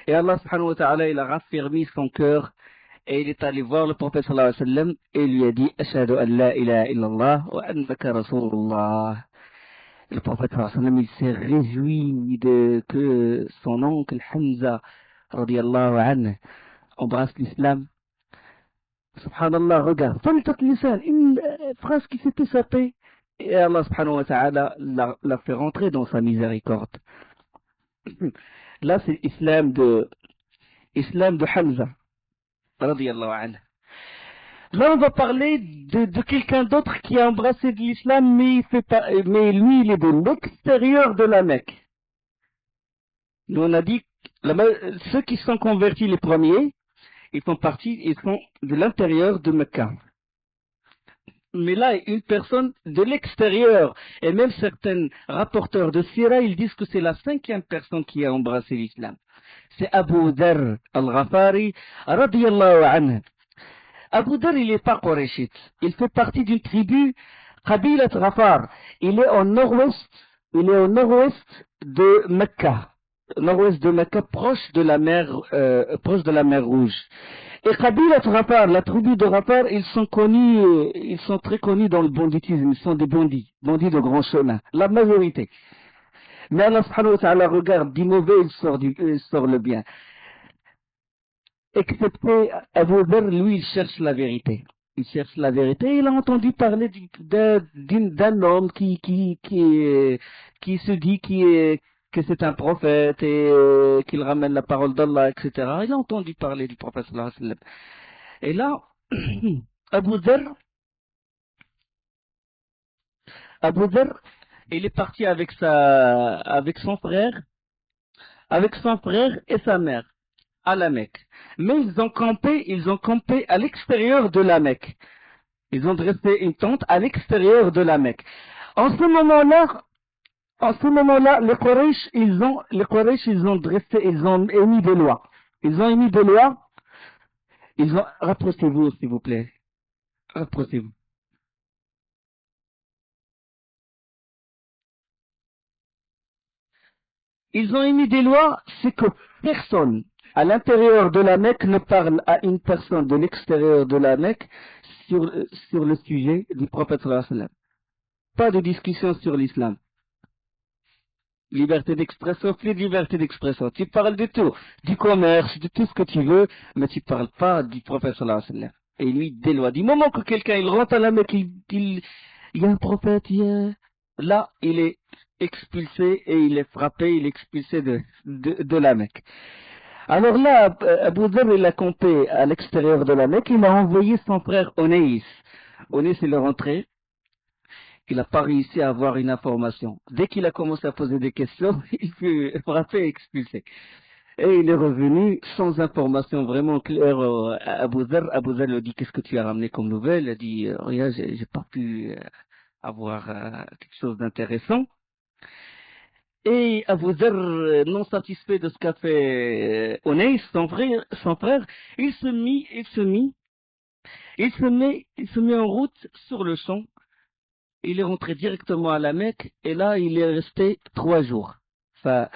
Et Allah subhanahu wa ta'ala, il a raffermi son cœur et il est allé voir le prophète sallallahu alayhi wa sallam et lui a dit Ashhadu an la ilaha illallah wa annaka rasulullah. Le prophète sallallahu alayhi wa sallam, il s'est réjoui de que son oncle Hamza radiyallahu anhu embrasse l'islam. Subhanallah, regarde, une phrase qui s'est échappée et Allah subhanahu wa ta'ala l'a fait rentrer dans sa miséricorde. Là, c'est l'islam de Hamza radiyallahu anhu. Là, on va parler de quelqu'un d'autre qui a embrassé de l'islam, mais lui, il est de l'extérieur de la Mecque. Nous, on a dit, ceux qui sont convertis les premiers, ils sont de l'intérieur de Mecca. Mais là, une personne de l'extérieur, et même certains rapporteurs de Sira, ils disent que c'est la 5e personne qui a embrassé l'islam. C'est Abu Dharr al-Ghafari, radiyallahu anhu. Abu Dharr, il n'est pas Qurayshite. Il fait partie d'une tribu, Qabilat Ghafar. Il est au nord-ouest de Mecca. Nord-ouest de Mecca, proche de la mer Rouge. Et Qabilat Ghafar, la tribu de Ghafar, ils sont très connus dans le banditisme. Ils sont des bandits de grand chemin. La majorité. Mais Allah subhanahu wa ta'ala regarde du mauvais, il sort le bien. Excepté Abu Dharr, lui, il cherche la vérité. Il a entendu parler d'un homme qui se dit que c'est un prophète et qu'il ramène la parole d'Allah, etc. Il a entendu parler du prophète sallallahu alayhi wa sallam. Et là, Abu Dharr, il est parti avec son frère et sa mère à la Mecque. Mais ils ont campé à l'extérieur de la Mecque. Ils ont dressé une tente à l'extérieur de la Mecque. En ce moment-là, les Quraysh, ils ont émis des lois. Rapprochez-vous, s'il vous plaît. Rapprochez-vous. Ils ont émis des lois, c'est que personne à l'intérieur de la Mecque ne parle à une personne de l'extérieur de la Mecque sur le sujet du prophète sallallahu alayhi wa sallam. Pas de discussion sur l'islam. Liberté d'expression, plus de liberté d'expression. Tu parles de tout, du commerce, de tout ce que tu veux, mais tu parles pas du prophète sallallahu alayhi wa sallam. Et lui, des lois. Du moment que quelqu'un il rentre à la Mecque, il y a un prophète, là, il expulsé et il est frappé, il est expulsé de la Mecque. Alors là, Abu Dharr, il a campé à l'extérieur de la Mecque, il a envoyé son frère Onéis. Onéis, il est rentré, il n'a pas réussi à avoir une information. Dès qu'il a commencé à poser des questions, il fut frappé et expulsé. Et il est revenu sans information vraiment claire à Abu Dharr. Abu Dharr lui a dit, qu'est-ce que tu as ramené comme nouvelle? Il a dit, rien, j'ai pas pu avoir quelque chose d'intéressant. Et Abu Dharr, non satisfait de ce qu'a fait Oneis, son frère, il se met en route sur le champ. Il est rentré directement à la Mecque et là, il est resté 3 jours. Enfin,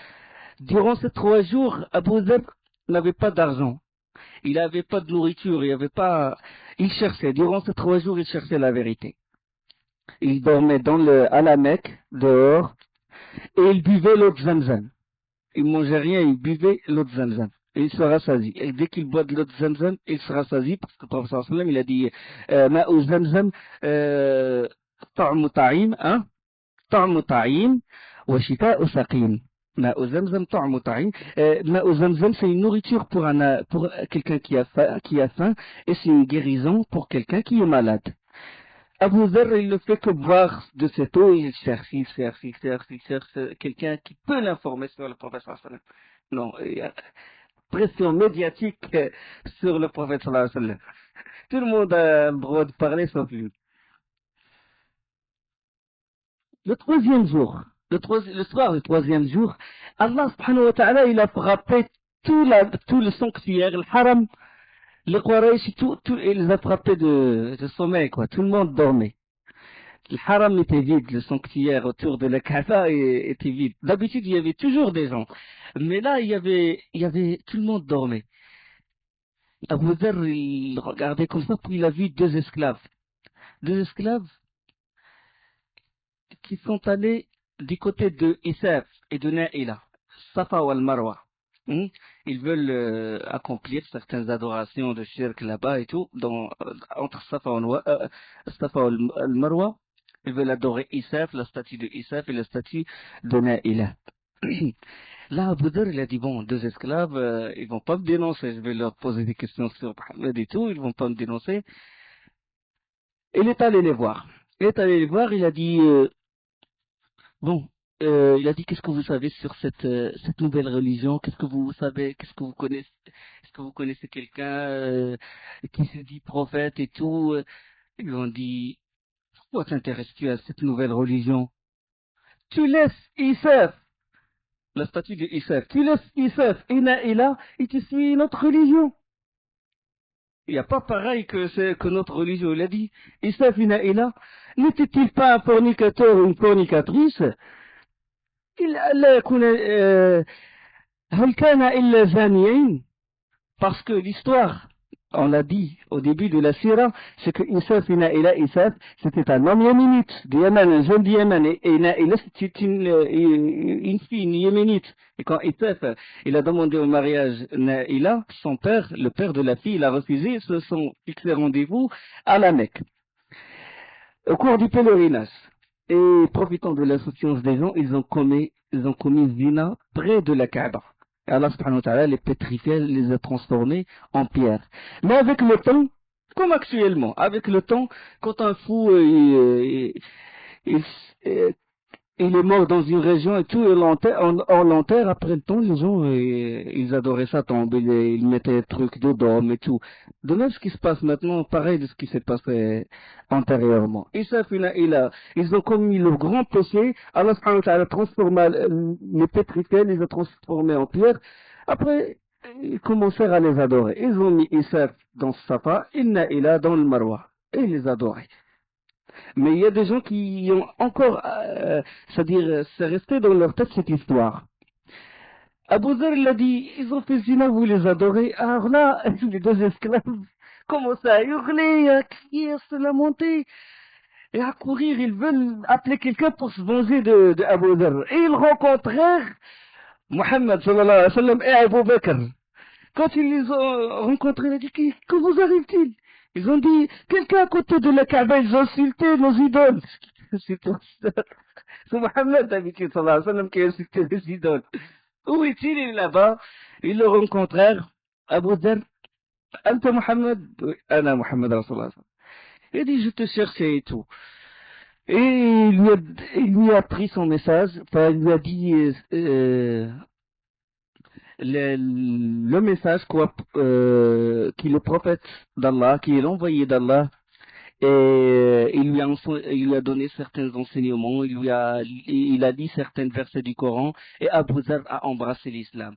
durant ces 3 jours, Abu Dharr n'avait pas d'argent. Il n'avait pas de nourriture, il cherchait. Durant ces 3 jours, il cherchait la vérité. Il dormait à la Mecque, dehors, et il buvait l'eau de Zamzam. Il mangeait rien, il buvait l'eau de Zamzam. Et il se rassasie. Et dès qu'il boit de l'eau de Zamzam, il se rassasie, parce que le professeur sallam, il a dit, Ma'u Zamzam, ta'mu ta'im, hein, ta'mu ta'im, wa shifa'u saqim. Ma'u Zamzam, ta'mu ta'im. Ma'u Zamzam, c'est une nourriture pour quelqu'un qui a faim, et c'est une guérison pour quelqu'un qui est malade. Abu Dharr, il ne fait que boire de cette eau, il cherche quelqu'un qui peut l'informer sur le prophète sallallahu alayhi wa sallam. Non, il y a pression médiatique sur le prophète sallallahu alayhi wa sallam. Tout le monde a un droit de parler sauf lui. Le 3e jour, le soir du 3e jour, Allah subhanahu wa ta'ala, il a frappé tout le sanctuaire, le haram, les Quraysh, il les a frappés de sommeil, quoi. Tout le monde dormait. Le haram était vide, le sanctuaire autour de la Kaaba était vide. D'habitude, il y avait toujours des gens. Mais là, il y avait, tout le monde dormait. Abu Dharr, il regardait comme ça, puis il a vu 2 esclaves. 2 esclaves qui sont allés du côté de Isaf et de Naïla, Safa ou Al-Marwa. Ils veulent accomplir certaines adorations de shirk là-bas et tout, entre Safa et Al-Marwa. Ils veulent adorer Isaf, la statue de Isaf et la statue de Naïla. Là, Abu Dharr, il a dit, bon, 2 esclaves, ils vont pas me dénoncer, je vais leur poser des questions sur Mohammed et tout, ils vont pas me dénoncer. Il est allé les voir. Il a dit, bon, il a dit, qu'est-ce que vous savez sur cette nouvelle religion? Qu'est-ce que vous savez? Qu'est-ce que vous connaissez? Est-ce que vous connaissez quelqu'un qui se dit prophète et tout? Ils lui ont dit, pourquoi t'intéresses-tu à cette nouvelle religion? Tu laisses Isaf, la statue de Isaf, tu laisses Isaf et Naïla et tu suis notre religion. Il n'y a pas pareil que notre religion. Il a dit, Isaf et Naïla, n'était-il pas un fornicateur ou une fornicatrice? Parce que l'histoire, on l'a dit au début de la Sira, c'est que Isaf et Naïla, Isaf, c'était un homme yéménite, du Yémen, un jeune du Yémen, et Naïla, c'était une fille, une yéménite. Et quand Isaf, il a demandé au mariage Naïla, son père, le père de la fille, il a refusé, ils se sont fixés rendez-vous à la Mecque, au cours du pèlerinage. Et profitant de l'insouciance des gens, ils ont commis zina près de la Kaaba. Et Allah subhanahu wa ta'ala les pétrifiait, les a transformés en pierre. Mais avec le temps, comme actuellement, avec le temps, quand un fou il est mort dans une région et tout, on l'enterre, après le temps, les gens, ils adoraient ça tomber, ils mettaient des trucs dedans et tout. De même, ce qui se passe maintenant, pareil de ce qui s'est passé antérieurement. Ils ont commis le grand péché, Allah subhanahu wa ta'ala transforma les pétrifiés, les a transformés en pierre. Après, ils commencèrent à les adorer. Ils ont mis Isaf dans Safa, Naïla dans le Marwa, et ils les adoraient. Mais il y a des gens qui ont encore, c'est-à-dire, c'est resté dans leur tête cette histoire. Abu Dharr, il a dit, ils ont fait zina, vous les adorez. Alors là, les 2 esclaves commencent à hurler, à crier, à se lamenter, et à courir. Ils veulent appeler quelqu'un pour se venger de Abu Dharr. Et ils rencontrèrent Mohammed sallallahu alayhi wa sallam et Abu Bakr. Quand ils les ont rencontrés, il a dit, que vous arrive-t-il? Ils ont dit, quelqu'un à côté de la Kaaba, ils ont insulté nos idoles. c'est ton seul. C'est Mohammed d'habitude, sallallahu alayhi wa sallam, qui a insulté les idoles. Où est-il? Il est là-bas. Ils le rencontrèrent. Abu Dharr, Anta Mohammed? Oui, Ana Mohammed, Rasulullah. Il a dit, je te cherchais et tout. Et il lui a pris son message, enfin, il lui a dit le message quoi, qui est le prophète d'Allah, qui est l'envoyé d'Allah, et il lui a donné certains enseignements, il a dit certains versets du Coran, et Abu Dharr a embrassé l'islam.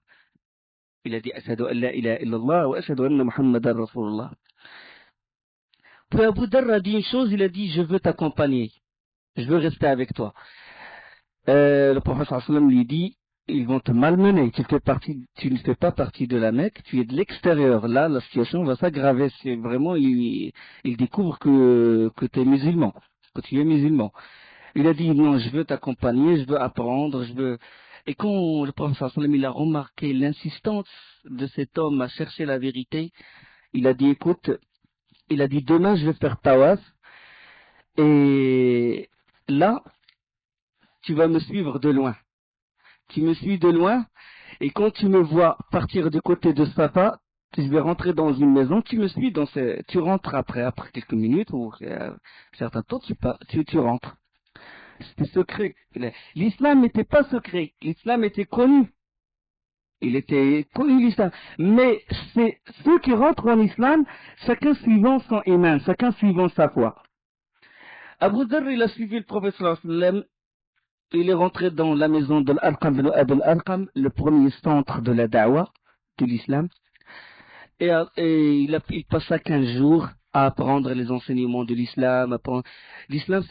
Il a dit Ashhadu an la ilaha illallah wa ashhadu anna Muhammadan Rasulullah. Puis Abu Dharr a dit une chose, il a dit, je veux t'accompagner, je veux rester avec toi. Le prophète sallam lui dit, ils vont te malmener, tu ne fais pas partie de la Mecque, tu es de l'extérieur. Là, la situation va s'aggraver. C'est vraiment, il découvre que tu es musulman, que tu es musulman. Il a dit, non, je veux t'accompagner, je veux apprendre, je veux... Et quand le prophète sallam, il a remarqué l'insistance de cet homme à chercher la vérité, il a dit, écoute, il a dit, demain, je vais faire tawaf, et là, tu vas me suivre de loin. Tu me suis de loin, et quand tu me vois partir du côté de Safa, je vais rentrer dans une maison, tu me suis tu rentres après quelques minutes, ou un certain temps, tu rentres. C'était secret. L'islam n'était pas secret, l'islam était connu. Il était connu l'islam. Mais c'est ceux qui rentrent en islam, chacun suivant son iman, chacun suivant sa foi. Abu Dharr, il a suivi le prophète sallallahu alayhi wa sallam. Il est rentré dans la maison de l'Arqam bin Abi al-Arqam, le premier centre de la da'wa de l'islam. Et il passa 15 jours à apprendre les enseignements de l'islam. L'islam,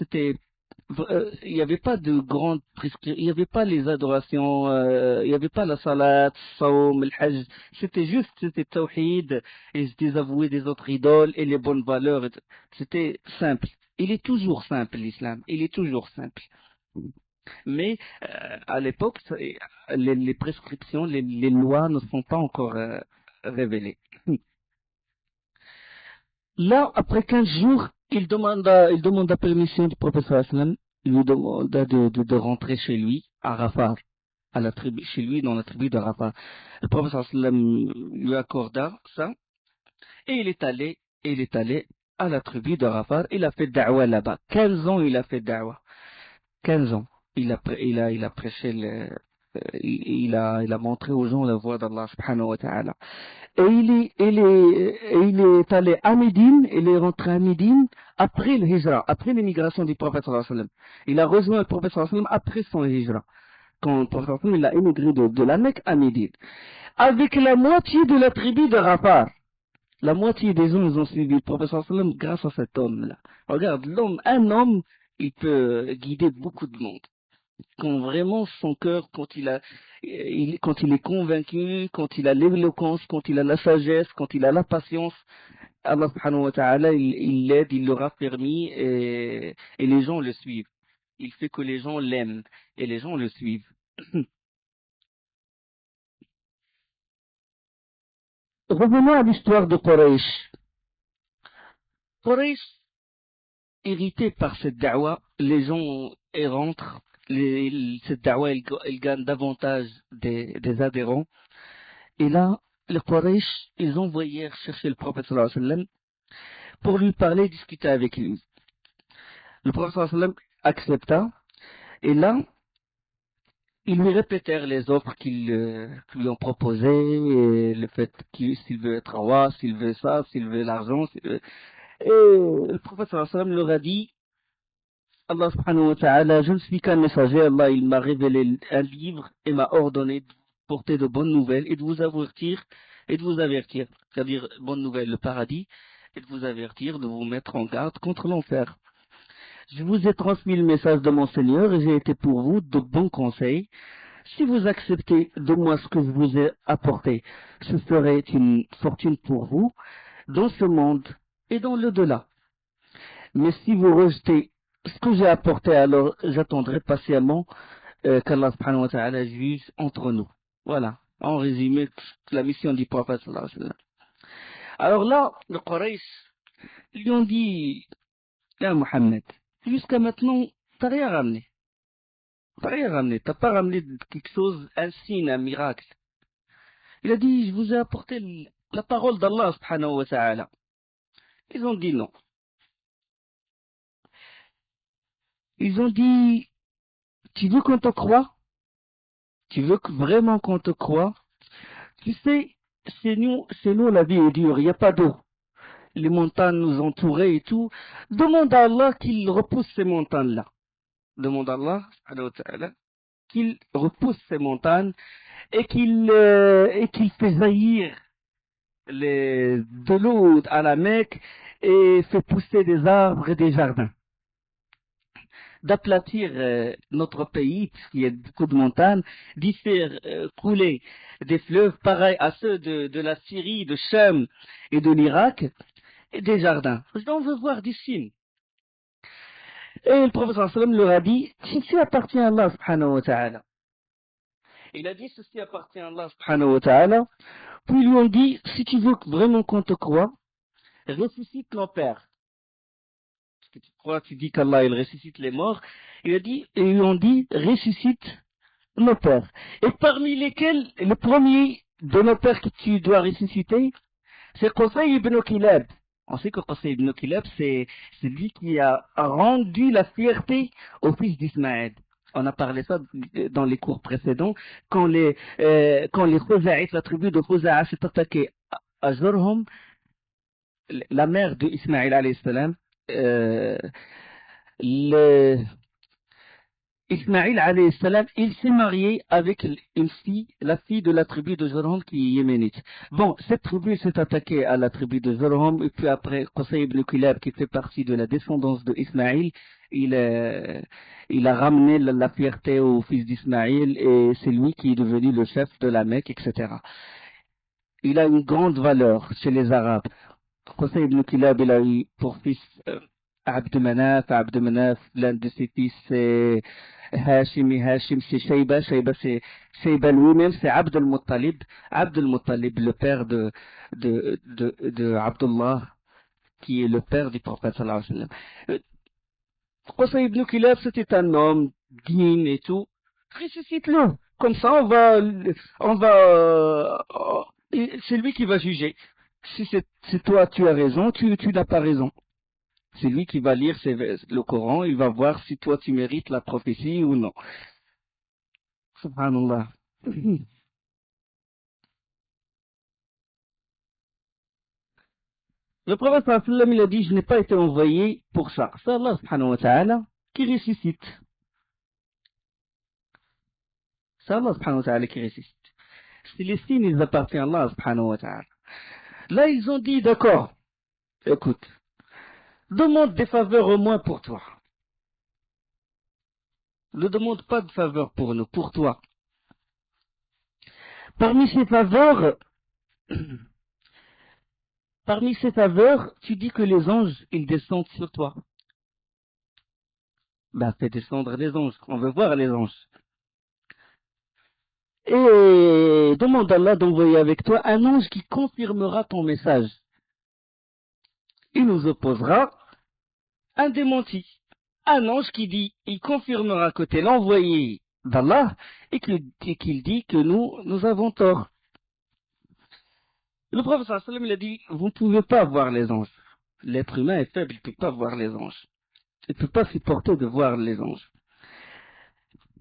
il n'y avait pas de grandes prescriptions, il n'y avait pas les adorations, il n'y avait pas la salat, saum, le hajj. C'était tawhid, et se désavouer des autres idoles et les bonnes valeurs. C'était simple. Il est toujours simple, l'islam. Il est toujours simple. Mais à l'époque, les prescriptions, les lois ne sont pas encore révélées. Là, après 15 jours, il demande la permission du professeur Aslam. Il lui demande de rentrer chez lui, à Rafah, chez lui dans la tribu de Rafah. Le professeur Aslam lui accorda ça, et il est allé à la tribu de Rafah. Il a fait da'wa là-bas. 15 ans, il a fait da'wa. 15 ans. Il a prêché il a montré aux gens la voie d'Allah subhanahu wa ta'ala. Et il est allé à Médine, il est rentré à Médine après le hijra, après l'émigration du prophète sallallahu alayhi wa sallam. Il a rejoint le prophète sallallahu alayhi wa sallam après son hijra. Quand le prophète sallallahu alayhi wa sallam, il a émigré de la Mecque à Médine. Avec la moitié de la tribu de Rafah. La moitié des gens, ils ont suivi le prophète sallallahu alayhi wa sallam grâce à cet homme-là. Regarde, un homme, il peut guider beaucoup de monde. Quand vraiment son cœur, quand il est convaincu, quand il a l'éloquence, quand il a la sagesse, quand il a la patience, Allah subhanahu wa ta'ala, il l'aide, il le raffermit et les gens le suivent. Il fait que les gens l'aiment et les gens le suivent. Revenons à l'histoire de Quraysh. Quraysh, irrité par cette da'wa, les gens rentrent. Cette da'wa, elle gagne davantage des adhérents. Et là, les Quraysh, ils envoyèrent chercher le prophète sallallahu alayhi wa sallam pour lui parler, discuter avec lui. Le prophète sallallahu alayhi wa sallam accepta. Et là, ils lui répétèrent les offres qu'ils lui ont proposées, et le fait s'il veut être roi, s'il veut ça, s'il veut l'argent. Et le prophète sallallahu alayhi wa sallam leur a dit, Allah subhanahu wa ta'ala, je ne suis qu'un messager, Allah il m'a révélé un livre et m'a ordonné de porter de bonnes nouvelles et de vous avertir, c'est-à-dire bonnes nouvelles, le paradis, et de vous avertir, de vous mettre en garde contre l'enfer. Je vous ai transmis le message de mon Seigneur et j'ai été pour vous de bons conseils. Si vous acceptez de moi ce que je vous ai apporté, ce serait une fortune pour vous dans ce monde et dans l'au-delà. Mais si vous rejetez ce que j'ai apporté, alors j'attendrai patiemment qu'Allah subhanahu wa ta'ala juge entre nous. Voilà, en résumé, la mission du prophète sallallahu alayhi wa sallam. Alors là, le Quraysh lui ont dit, Ya Muhammad, jusqu'à maintenant, T'as rien ramené. T'as rien ramené. T'as pas ramené quelque chose, un signe, un miracle. Il a dit, je vous ai apporté la parole d'Allah subhanahu wa ta'ala. Ils ont dit non. Ils ont dit, tu veux qu'on te croie? Tu veux vraiment qu'on te croie? Tu sais, c'est nous la vie est dure, il n'y a pas d'eau. Les montagnes nous entouraient et tout. Demande à Allah qu'il repousse ces montagnes-là. Demande à Allah, subhanahu wa ta'ala, qu'il repousse ces montagnes et qu'il fait jaillir de l'eau à la Mecque et fait pousser des arbres et des jardins. D'aplatir notre pays, puisqu'il y a beaucoup de montagnes, d'y faire couler des fleuves pareils à ceux de la Syrie, de Cham et de l'Irak, et des jardins. On veut voir des signes. Et le prophète sallam leur a dit, ceci appartient à Allah subhanahu wa ta'ala. Il a dit, ceci appartient à Allah subhanahu wa ta'ala. Puis ils lui ont dit, si tu veux vraiment qu'on te croie, ressuscite nos pères. Parce que tu crois, tu dis qu'Allah, il ressuscite les morts. Il a dit, et ils lui ont dit, ressuscite nos pères. Et parmi lesquels, le premier de nos pères que tu dois ressusciter, c'est Qusay ibn Kilab. On sait que Qusay ibn Kilab, c'est lui qui a rendu la fierté au fils d'Ismaël. On a parlé ça dans les cours précédents, quand les Khuza'it, la tribu de Khuza'a s'est attaquée à Jurhum, la mère d'Ismaël alayhi salam, Ismaïl alayhi salam, il s'est marié avec une fille, la fille de la tribu de Jurhum qui est yéménite. Bon, cette tribu s'est attaquée à la tribu de Jurhum, et puis après, Qusay ibn Kilab, qui fait partie de la descendance de Ismaïl, il a ramené la fierté au fils d'Ismaïl, et c'est lui qui est devenu le chef de la Mecque, etc. Il a une grande valeur chez les Arabes. Qusay ibn Kilab, il a eu pour fils Abd Manaf, l'un de ses fils c'est Hashim, et Hashim c'est Shayba, c'est Shayba lui-même, c'est Abd al-Muttalib, le père de Abdullah, qui est le père du prophète sallallahu alayhi wa sallam. Qusay ibn Kilab, c'était un homme digne et tout. Ressuscite-le. Comme ça, c'est lui qui va juger. Si c'est toi, tu as raison, tu n'as pas raison. C'est lui qui va lire le Coran, il va voir si toi tu mérites la prophétie ou non. Subhanallah. Le prophète sallallahu alayhi wa sallam, il a dit, je n'ai pas été envoyé pour ça. C'est Allah subhanahu wa ta'ala qui ressuscite. C'est Allah subhanahu wa ta'ala qui ressuscite. C'est les signes, ils appartiennent à Allah subhanahu wa ta'ala. Là, ils ont dit, d'accord, écoute, demande des faveurs au moins pour toi. Ne demande pas de faveurs pour nous, pour toi. Parmi ces faveurs, tu dis que les anges, ils descendent sur toi. Ben, fais descendre les anges. On veut voir les anges. Et demande à Allah d'envoyer avec toi un ange qui confirmera ton message. Il nous opposera un démenti. Un ange qui dit, il confirmera que tu es l'envoyé d'Allah et qu'il dit que nous avons tort. Le prophète sallallahu alayhi wa sallam, il a dit, vous ne pouvez pas voir les anges. L'être humain est faible, il ne peut pas voir les anges. Il ne peut pas supporter de voir les anges.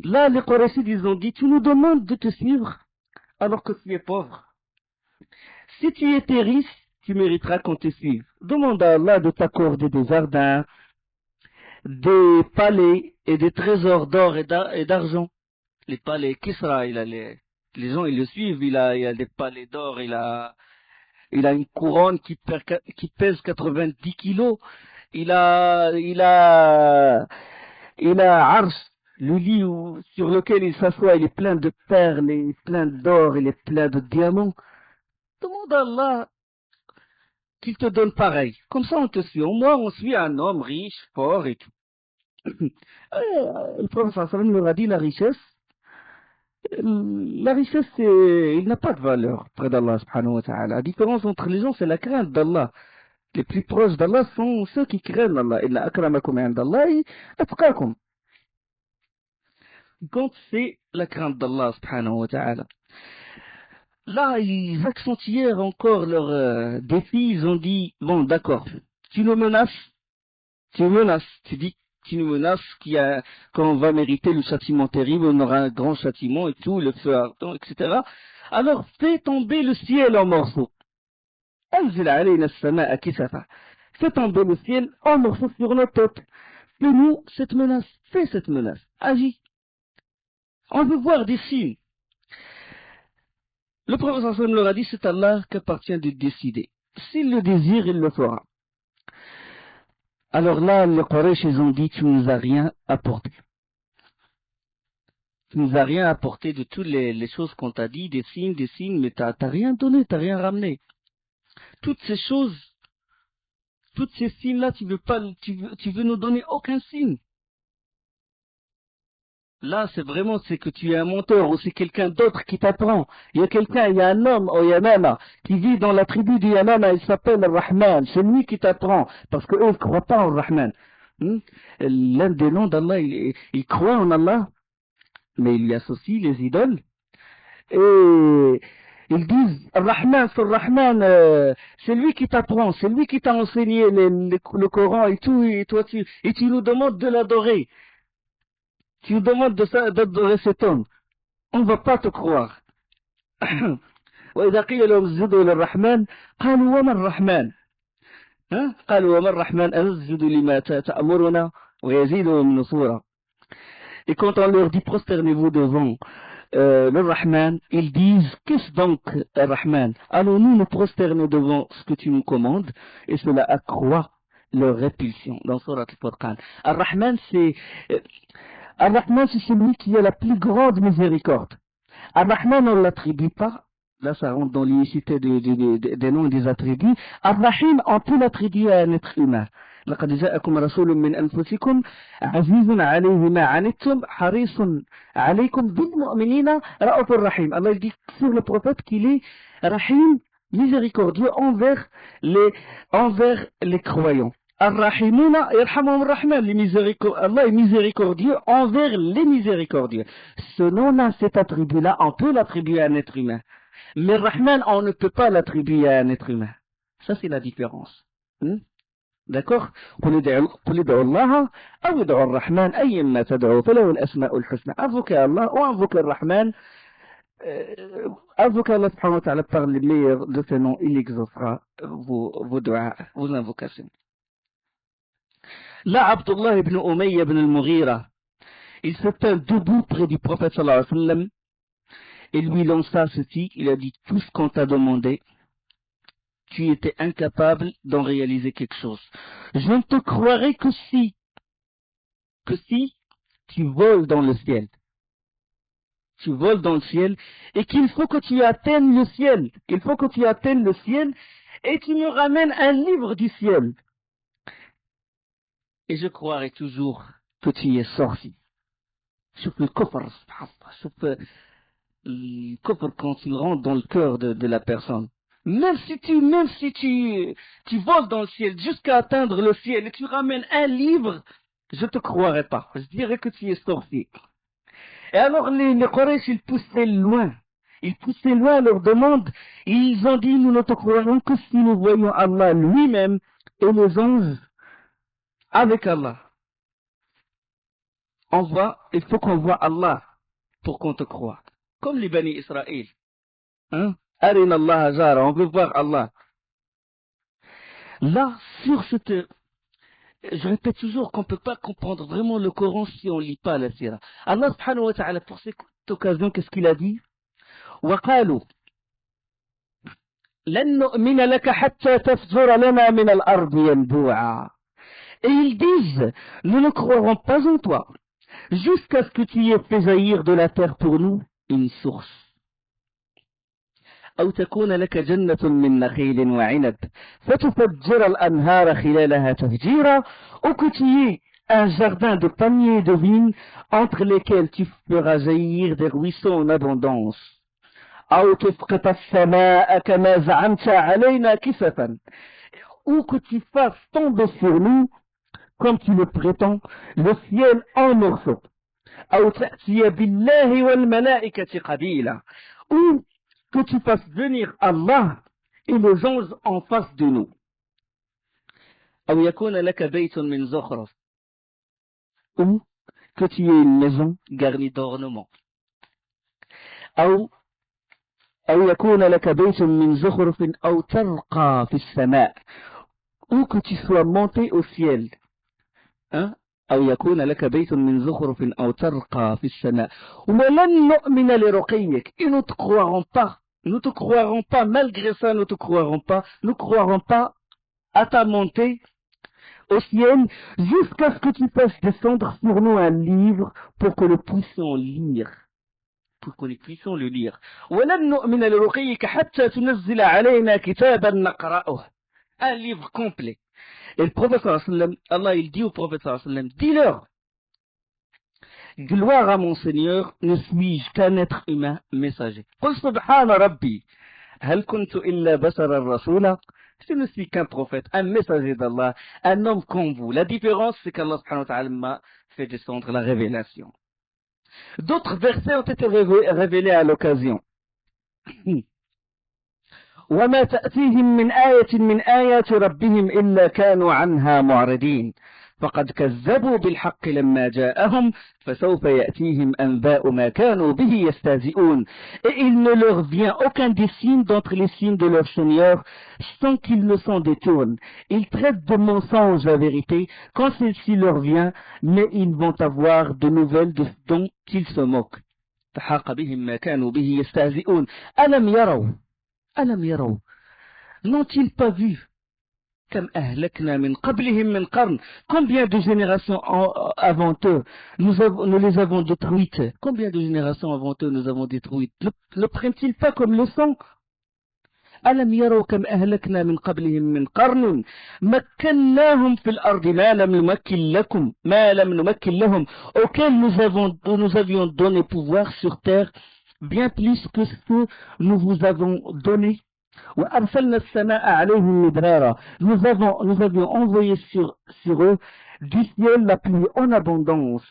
Là, les Qurayshides, ils ont dit, tu nous demandes de te suivre alors que tu es pauvre. Si tu étais riche, tu mériteras qu'on te suive. Demande à Allah de t'accorder des jardins, des palais et des trésors d'or et d'argent. Les palais Kisra, les gens, ils le suivent, il a des palais d'or, il a une couronne qui pèse 90 kilos. Il a Arsh, le lit sur lequel il s'assoit, il est plein de perles, il est plein d'or, il est plein de diamants. Demande à Allah qu'il te donne pareil. Comme ça, on te suit. Au moins, on suit un homme riche, fort et tout. Le prophète sallallahu alayhi wa sallam leur a dit la richesse, il n'a pas de valeur près d'Allah subhanahu wa ta'ala. La différence entre les gens, c'est la crainte d'Allah. Les plus proches d'Allah sont ceux qui craignent Allah. Inna akramakum indallahi atqakum. qui compte, c'est la crainte d'Allah subhanahu wa ta'ala. Là, ils accentuèrent encore leur défi. Ils ont dit, bon, d'accord, tu nous menaces, tu dis, tu nous menaces qu'on va mériter le châtiment terrible, on aura un grand châtiment et tout, le feu ardent, etc. Alors, fais tomber le ciel en morceaux. Anzil alayna as-samaa kisafa. Fais tomber le ciel en morceaux sur nos têtes. Fais-nous cette menace, fais cette menace, agis. On veut voir des signes. Le prophète sallallahu alayhi wa sallam leur a dit, c'est Allah qu'appartient de décider. S'il le désire, il le fera. Alors là, les Quraysh, ils ont dit, tu nous as rien apporté. Tu nous as rien apporté de toutes les choses qu'on t'a dit, des signes, mais t'as rien donné, t'as rien ramené. Toutes ces choses, toutes ces signes-là, tu veux nous donner aucun signe. Là, c'est que tu es un menteur ou c'est quelqu'un d'autre qui t'apprend. Il y a un homme au Yamama qui vit dans la tribu du Yamama, il s'appelle Rahman. C'est lui qui t'apprend parce qu'eux ne croient pas en Rahman. L'un des noms d'Allah, il croit en Allah, mais il y associe les idoles. Et ils disent, Rahman, sur Rahman, c'est lui qui t'apprend, c'est lui qui t'a enseigné le Coran et tout, et toi tu nous demandes de l'adorer. Tu nous demandes d'adorer cet homme. On ne va pas te croire. وإذا قيل لهم اسجدوا للرحمن قالوا وما الرحمن قالوا وما الرحمن أنسجد لما تأمرنا ويزيدهم نفورا. Et quand on leur dit prosternez-vous devant le Rahman, ils disent qu'est-ce donc le Rahman? Allons-nous nous prosterner devant ce que tu nous commandes? Et cela accroît leur répulsion dans Surat al-Furqan. Ar-Rahman, Ar-Rahman, c'est celui qui a la plus grande miséricorde. Ar-Rahman, on ne l'attribue pas. Là, ça rentre dans l'unicité des noms et des attributs. Ar-Rahim, on peut l'attribuer à un être humain. لقد جاءكم رسول من أنفسكم عزيز عليه ما عنتم حريص عليكم بالمؤمنين رؤوف رحيم. Allah dit sur le prophète qu'il est Rahim, miséricordieux envers les croyants. Ar-Rahimuna yarhamuhum ar-Rahman, Allah est miséricordieux envers les miséricordieux. Ce nom-là, cet attribut-là, on peut l'attribuer à un être humain. Mais Rahman, on ne peut pas l'attribuer à un être humain. Ça, c'est la différence. D'accord? قل ادعوا الله أو ادعوا الرحمن أيما تدعوا فله الأسماء الحسنى. Invoquez Allah ou invoquez le Rahman. Invoquez Allah subhanahu wa ta'ala par les meilleurs de ses noms, il exaucera vos doigts, vos invocations. Là, Abdullah ibn Umayya ibn al-Mughira, il se tint debout près du prophète sallallahu alayhi wa sallam et lui lança ceci, il a dit, tout ce qu'on t'a demandé, tu étais incapable d'en réaliser quelque chose. Je ne te croirai que si tu voles dans le ciel. Tu voles dans le ciel et qu'il faut que tu atteignes le ciel. Il faut que tu atteignes le ciel et tu me ramènes un livre du ciel. Et je croirai toujours que tu es sorti. Sauf le kufr, sauf le kufr quand il rentre dans le cœur de la personne. Même si tu voles dans le ciel jusqu'à atteindre le ciel et tu ramènes un livre, je te croirai pas. Je dirais que tu es sorti. Et alors les Quraysh, ils poussaient loin leur demande. Ils ont dit, nous ne te croirons que si nous voyons Allah lui-même et les anges avec Allah. Il faut qu'on voit Allah pour qu'on te croie. Comme les Bani Israël. Arina Allah Jara, on veut voir Allah. Là, sur cette... Je répète toujours qu'on ne peut pas comprendre vraiment le Coran si on ne lit pas la Sira. Allah subhanahu wa ta'ala, pour cette occasion, qu'est-ce qu'il a dit? وَقَالُوا لَن نُؤْمِنَ لَكَ حَتَّى تَفْجُرَ لَنَا مِنَ الْأَرْضِ يَنبُوعًا. Et ils disent, nous ne croirons pas en toi, jusqu'à ce que tu aies fait jaillir de la terre pour nous une source. أو تكون لك جنة من نخيل وعنب فتفجر الأنهار خلالها تفجيرا, ou que tu aies un jardin de palmiers et de vignes entre lesquels tu feras jaillir des ruisseaux en abondance. أو تسقط السماء كما زعمت علينا كسفا, ou que tu fasses tomber sur nous, comme tu le prétends, le ciel en morceaux. أو تأتي بالله والملائكة قبيلا, ou que tu fasses venir Allah et les anges en face de nous. أو يكون لك بيت من زخرف, ou que tu aies une maison garnie d'ornements. أو يكون لك بيت من زخرف أو ترقى في السماء, ou que tu sois monté au ciel. Hein? أو يكون لك بيت من زخرف أو ترقى في السماء ولن نؤمن لرقيك, et nous te croirons pas, malgré ça nous croirons pas à ta montée au ciel jusqu'à ce que tu fasses descendre sur nous un livre pour que nous puissions lire. ولن نؤمن لرقيك حتى تنزل علينا كتابا نقرأه, un livre complet. Et le prophète sallam, Allah il dit au prophète sallam, dis-leur, gloire à mon Seigneur, ne suis-je qu'un être humain messager. Qul subhana rabbi, hal kuntu illa basharan rasula. Je ne suis qu'un prophète, un messager d'Allah, un homme comme vous. La différence, c'est qu'Allah subhanahu wa ta'ala m'a fait descendre la révélation. D'autres versets ont été révélés à l'occasion. وما تأتيهم من آية من آيات ربهم إلا كانوا عنها معرضين فقد كذبوا بالحق لما جاءهم فسوف يأتيهم أنباء ما كانوا به يستهزئون. Et il ne leur vient aucun des signes d'entre les signes de leur Seigneur sans qu'ils ne s'en détournent. Ils traitent de mensonge la vérité quand celle-ci leur vient, mais ils vont avoir de nouvelles dont ils se moquent. فحاق بهم ما كانوا به يستهزئون. ألم يروا, n'ont-ils pas vu كم أهلكنا من قبلهم من قرن, combien de générations avant eux nous les avons détruites, combien de générations avant eux nous avons détruites, ne prennent-ils pas comme leçon? ألم يروا كم أهلكنا من قبلهم من قرن مكناهم في الأرض ما لم نمكن لهم, auxquels nous avions donné pouvoir sur terre bien plus que ce que nous vous avons donné. وأرسلنا السماء عليهم مدرارا, nous avions envoyé sur eux du ciel la pluie en abondance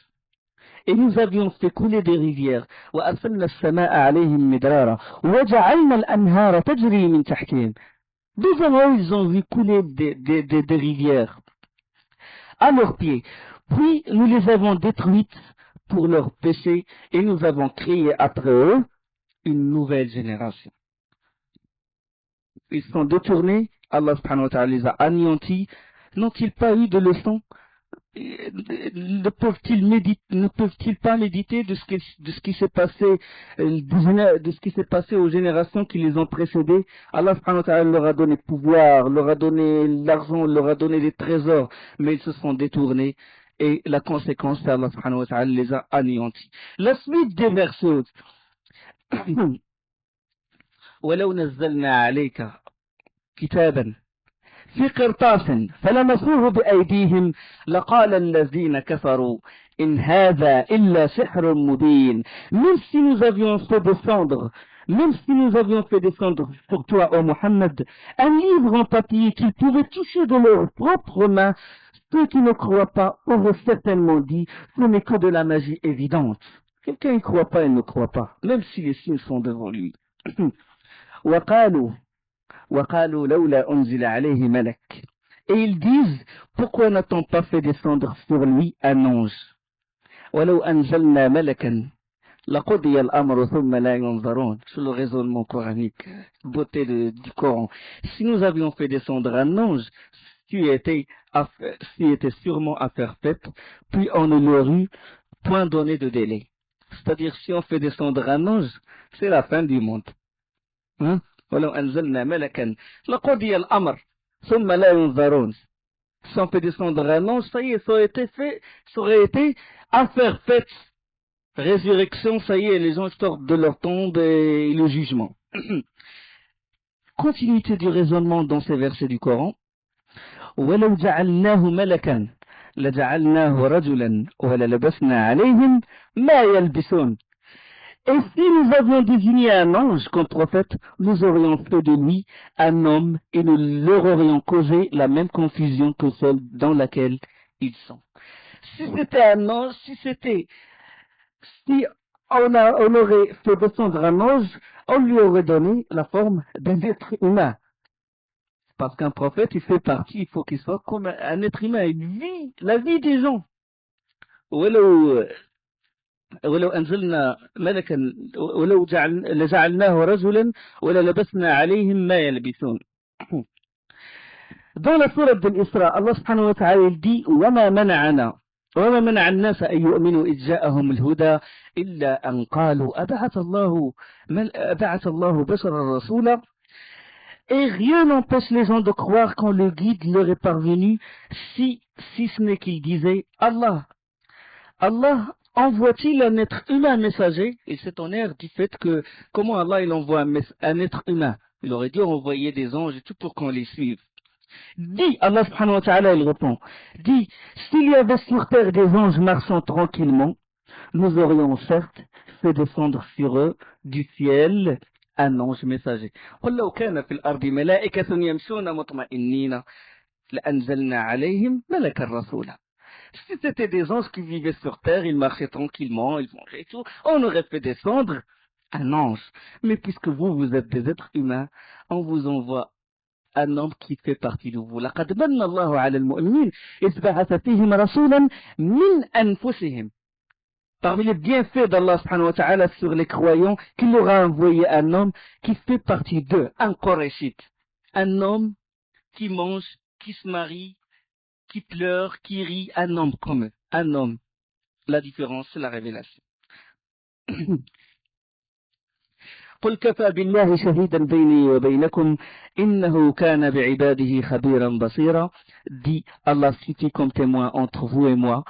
et nous avions fait couler des rivières. وأرسلنا السماء عليهم مدرارا وجعلنا الأنهار تجري من تحتهم. Devant eux, ils ont vu couler des rivières à leurs pieds. Puis nous les avons détruites pour leurs péchés et nous avons créé après eux une nouvelle génération. Ils sont détournés, Allah subhanahu wa ta'ala les a anéantis. N'ont-ils pas eu de leçons? Ne peuvent-ils pas méditer de ce qui s'est passé aux générations qui les ont précédées? Allah subhanahu wa ta'ala leur a donné pouvoir, leur a donné l'argent, leur a donné des trésors, mais ils se sont détournés. Et la conséquence, c'est Allah subhanahu wa ta'ala les a anéantis. La suite des versets. ولو نزلنا عليك كتابا في قرطاس فلمسوه بأيديهم لقال الذين كفروا إن هذا إلا سحر مبين. Même si nous avions fait descendre sur toi, ô Muhammad, un livre en papier qu'ils pouvaient toucher de leurs propres mains, ceux qui ne croient pas auraient certainement dit, ce n'est que de la magie évidente. Quelqu'un ne croit pas, il ne croit pas, même si les signes sont devant lui. وقالوا لولا أنزل عليه ملك. Et ils disent, pourquoi n'a-t-on pas fait descendre sur lui un ange? ولو أنزلنا ملكا لقضي الأمر ثم لا ينظرون. Sur le raisonnement coranique, beauté du Coran. Si nous avions fait descendre un ange, qui était sûrement affaire faite, puis on ne leur eut point donné de délai. C'est-à-dire, si on fait descendre un ange, c'est la fin du monde. Hein? ولو أنزلنا ملكا لقضي الأمر ثم لا ينظرون. Si on fait descendre un ange, ça y est, ça aurait été affaire faite. Résurrection, ça y est, les anges sortent de leur tombe et le jugement. Continuité du raisonnement dans ces versets du Coran. ولو جعلناه ملكا لجعلناه رجلا وللبسنا عليهم ما يلبسون. Et si nous avions désigné un ange comme prophète, nous aurions fait de lui un homme et nous leur aurions causé la même confusion que celle dans laquelle ils sont. Si c'était un ange, si c'était Si on aurait fait descendre un ange, on lui aurait donné la forme d'un être humain. Parce qu'un prophète, il fait partie, il faut qu'il soit comme un être humain, il vit la vie des gens. ولو ولو أنزلنا ملكا ولو لجعلناه رجلا وللبسنا عليهم ما يلبسون. Dans la sourate de l'Isra, Allah subhanahu wa ta'ala il dit وما منع الناس أن يؤمنوا إذ جاءهم الهدى إلا أن قالوا أبعث الله بشرا رسولا. Et rien n'empêche les gens de croire quand le guide leur est parvenu, si ce n'est qu'ils disaient Allah envoie-t-il un être humain messager? Et c'est en air du fait que comment Allah il envoie un être humain? Il aurait dû envoyer des anges et tout pour qu'on les suive. Dit Allah subhanahu wa ta'ala, il répond, dit, s'il y avait sur terre des anges marchant tranquillement, nous aurions certes fait descendre sur eux du ciel un ange messager. قل لو كان في الأرض ملائكة يمشون مطمئنين لأنزلنا عليهم ملكا رسولا. Si c'était des anges qui vivaient sur terre, ils marchaient tranquillement, ils mangeaient et tout, on aurait fait descendre un ange. Mais puisque vous êtes des êtres humains, on vous envoie un homme qui fait partie de vous. لقد من الله على المؤمنين إذ بعث فيهم رسولا من أنفسهم. Parmi les bienfaits d'Allah subhanahu wa ta'ala sur les croyants, qu'il leur a envoyé un homme qui fait partie d'eux, un Qurayshite. Un homme qui mange, qui se marie, qui pleure, qui rit, un homme comme eux. Un homme. La différence, c'est la révélation. قل كفى بالله شهيدا بيني وبينكم إنه كان بعباده خبيرا بصيرا. Dit Allah suffit comme témoin entre vous et moi.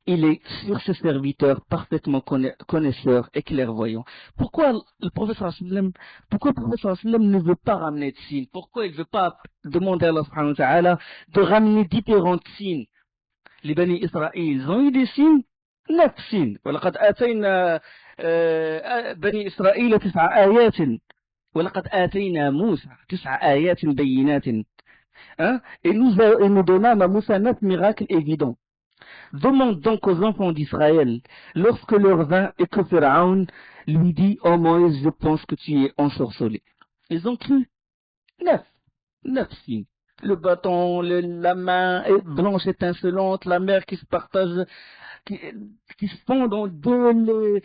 Il est sur ses serviteurs parfaitement connaisseur et clairvoyant. Pourquoi le prophète sallam ne veut pas ramener de signes? Pourquoi il ne veut pas demander à Allah subhanahu wa ta'ala de ramener différents signes? Les Bani Israël, ils ont eu des signes, 9 signes. وَلَقَدْ آتَيْنَا بني إسرائيل 9 آيات وَلَقَدْ آتَيْنَا موسى 9 آيات بينات. Et nous donnâmes à Moussa 9 miracles évidents. Demande donc aux enfants d'Israël, lorsque leur vint et que Pharaon lui dit, oh Moïse, je pense que tu es ensorcelé. Ils ont cru. 9 signes. Le bâton, la main blanche étincelante, la mer qui se partage, qui se fond dans deux,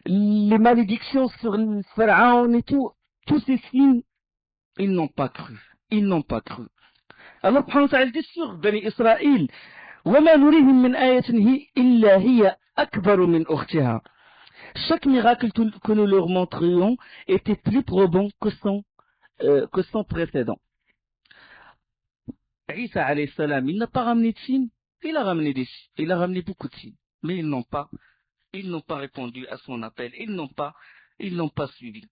les malédictions sur le Pharaon et tout. Tous ces signes, ils n'ont pas cru. Allah subhanahu wa ta'ala dit sur Bani Israël, وَمَا نُرِيهِمْ مِنْ آيَةٍ إِلَّا هِيَ أَكْبَرُ مِنْ أُخْتِهَا. Chaque miracle que nous leur montrions était plus probant que son précédent. Isa alayhi salam, il n'a pas ramené de signes, il a ramené beaucoup de signes, mais ils n'ont pas répondu à son appel, ils n'ont pas suivi.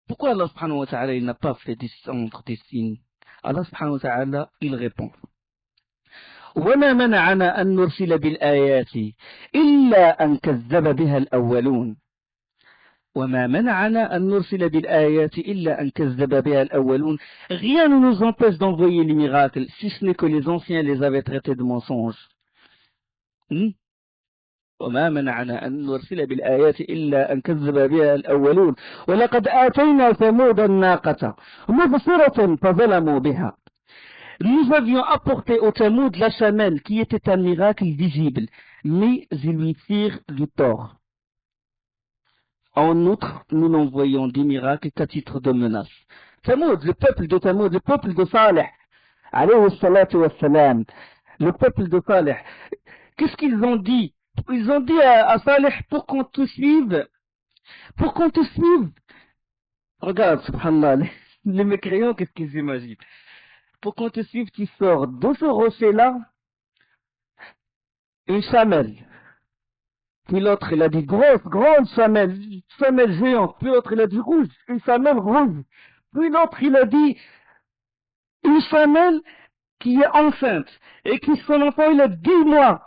Pourquoi Allah subhanahu wa ta'ala il n'a pas fait descendre des signes? Allah subhanahu wa ta'ala il répond, وما منعنا أن نرسل بالآيات إلا أن كذب بها الأولون. وما منعنا أن نرسل بالآيات إلا أن كذب بها الأولون. Rien ne nous empêche d'envoyer les miracles, si ce n'est que les anciens les avaient traités de mensonges. وما منعنا أن نرسل بالآيات إلا أن كذب بها الأولون ولقد آتينا ثمود الناقة مبصرة فظلموا بها. Nous avions apporté au Thamoud la chamelle qui était un miracle visible, mais ils lui firent du tort. En outre, nous n'envoyons des miracles qu'à titre de menace. Thamoud, le peuple de Saleh, alayhi salatu wassalam, le peuple de Saleh, qu'est-ce qu'ils ont dit? Ils ont dit à Saleh, pour qu'on te suive, regarde, subhanallah, les mécréants, qu'est-ce qu'ils imaginent? Pour qu'on te suive, tu sors de ce rocher-là, une chamelle. Puis l'autre, il a dit grande chamelle géante. Puis l'autre, il a dit rouge, une chamelle rouge. Puis l'autre, il a dit une chamelle qui est enceinte. Et qui, son enfant, il a 10 mois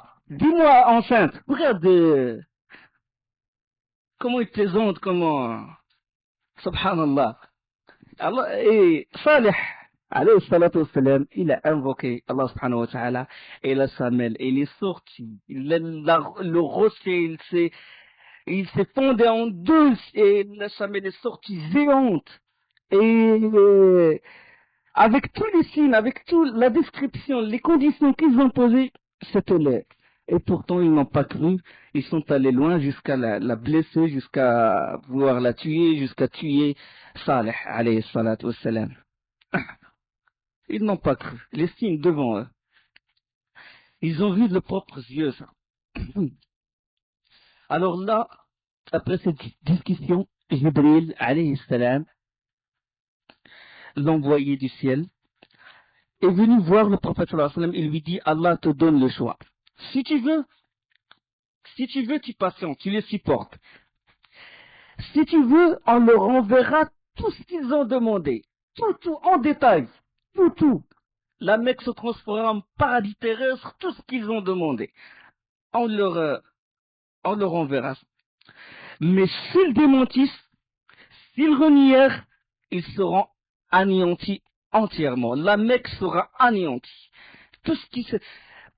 enceinte. Regarde comment il plaisante, subhanallah. Allah, et Salih, alayhi salatu wassalam, il a invoqué Allah subhanahu wa ta'ala, et la chamelle, il est sorti, le rocher, Il s'est fondé en deux et la chamelle est sortie géante. Et avec tous les signes, avec toute la description, les conditions qu'ils ont posées, c'était laid. Et pourtant, ils n'ont pas cru. Ils sont allés loin jusqu'à la blesser, jusqu'à vouloir la tuer, jusqu'à tuer Saleh, alayhi salatu wassalam. Ils n'ont pas cru. Les signes devant eux. Ils ont vu de leurs propres yeux ça. Alors là, après cette discussion, Jibril, alayhi salam, l'envoyé du ciel, est venu voir le prophète sallallahu alayhi wa sallam et lui dit, Allah te donne le choix. Si tu veux, tu patientes, tu les supportes. Si tu veux, on leur enverra tout ce qu'ils ont demandé. Tout, en détail. Tout. La Mecque se transformera en paradis terrestre, tout ce qu'ils ont demandé. On leur enverra. Mais s'ils démentissent, s'ils renièrent, ils seront anéantis entièrement. La Mecque sera anéantie. Tout ce qui se...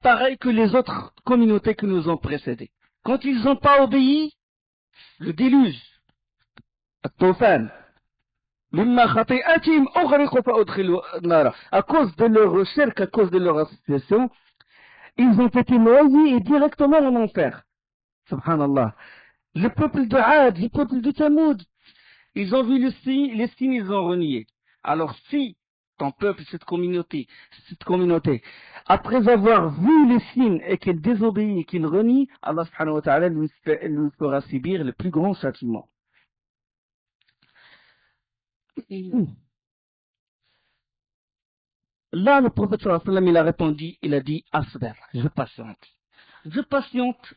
Pareil que les autres communautés qui nous ont précédés. Quand ils n'ont pas obéi, le déluge, الطوفان مما خطيئتهم أغرقوا فأدخلوا النار. À cause de leur shirk, à cause de leur association, ils ont été noyés et directement en enfer. Subhanallah. Le peuple de Had, le peuple de Thamoud, ils ont vu les signes, ils ont renié. Alors si ton peuple, cette communauté, après avoir vu les signes et qu'il désobéit et qu'il renie, Allah subhanahu wa ta'ala nous fera subir le plus grand châtiment. Là, le prophète sallallahu alayhi wa sallam, il a répondu, il a dit, Asber, je patiente. Je patiente.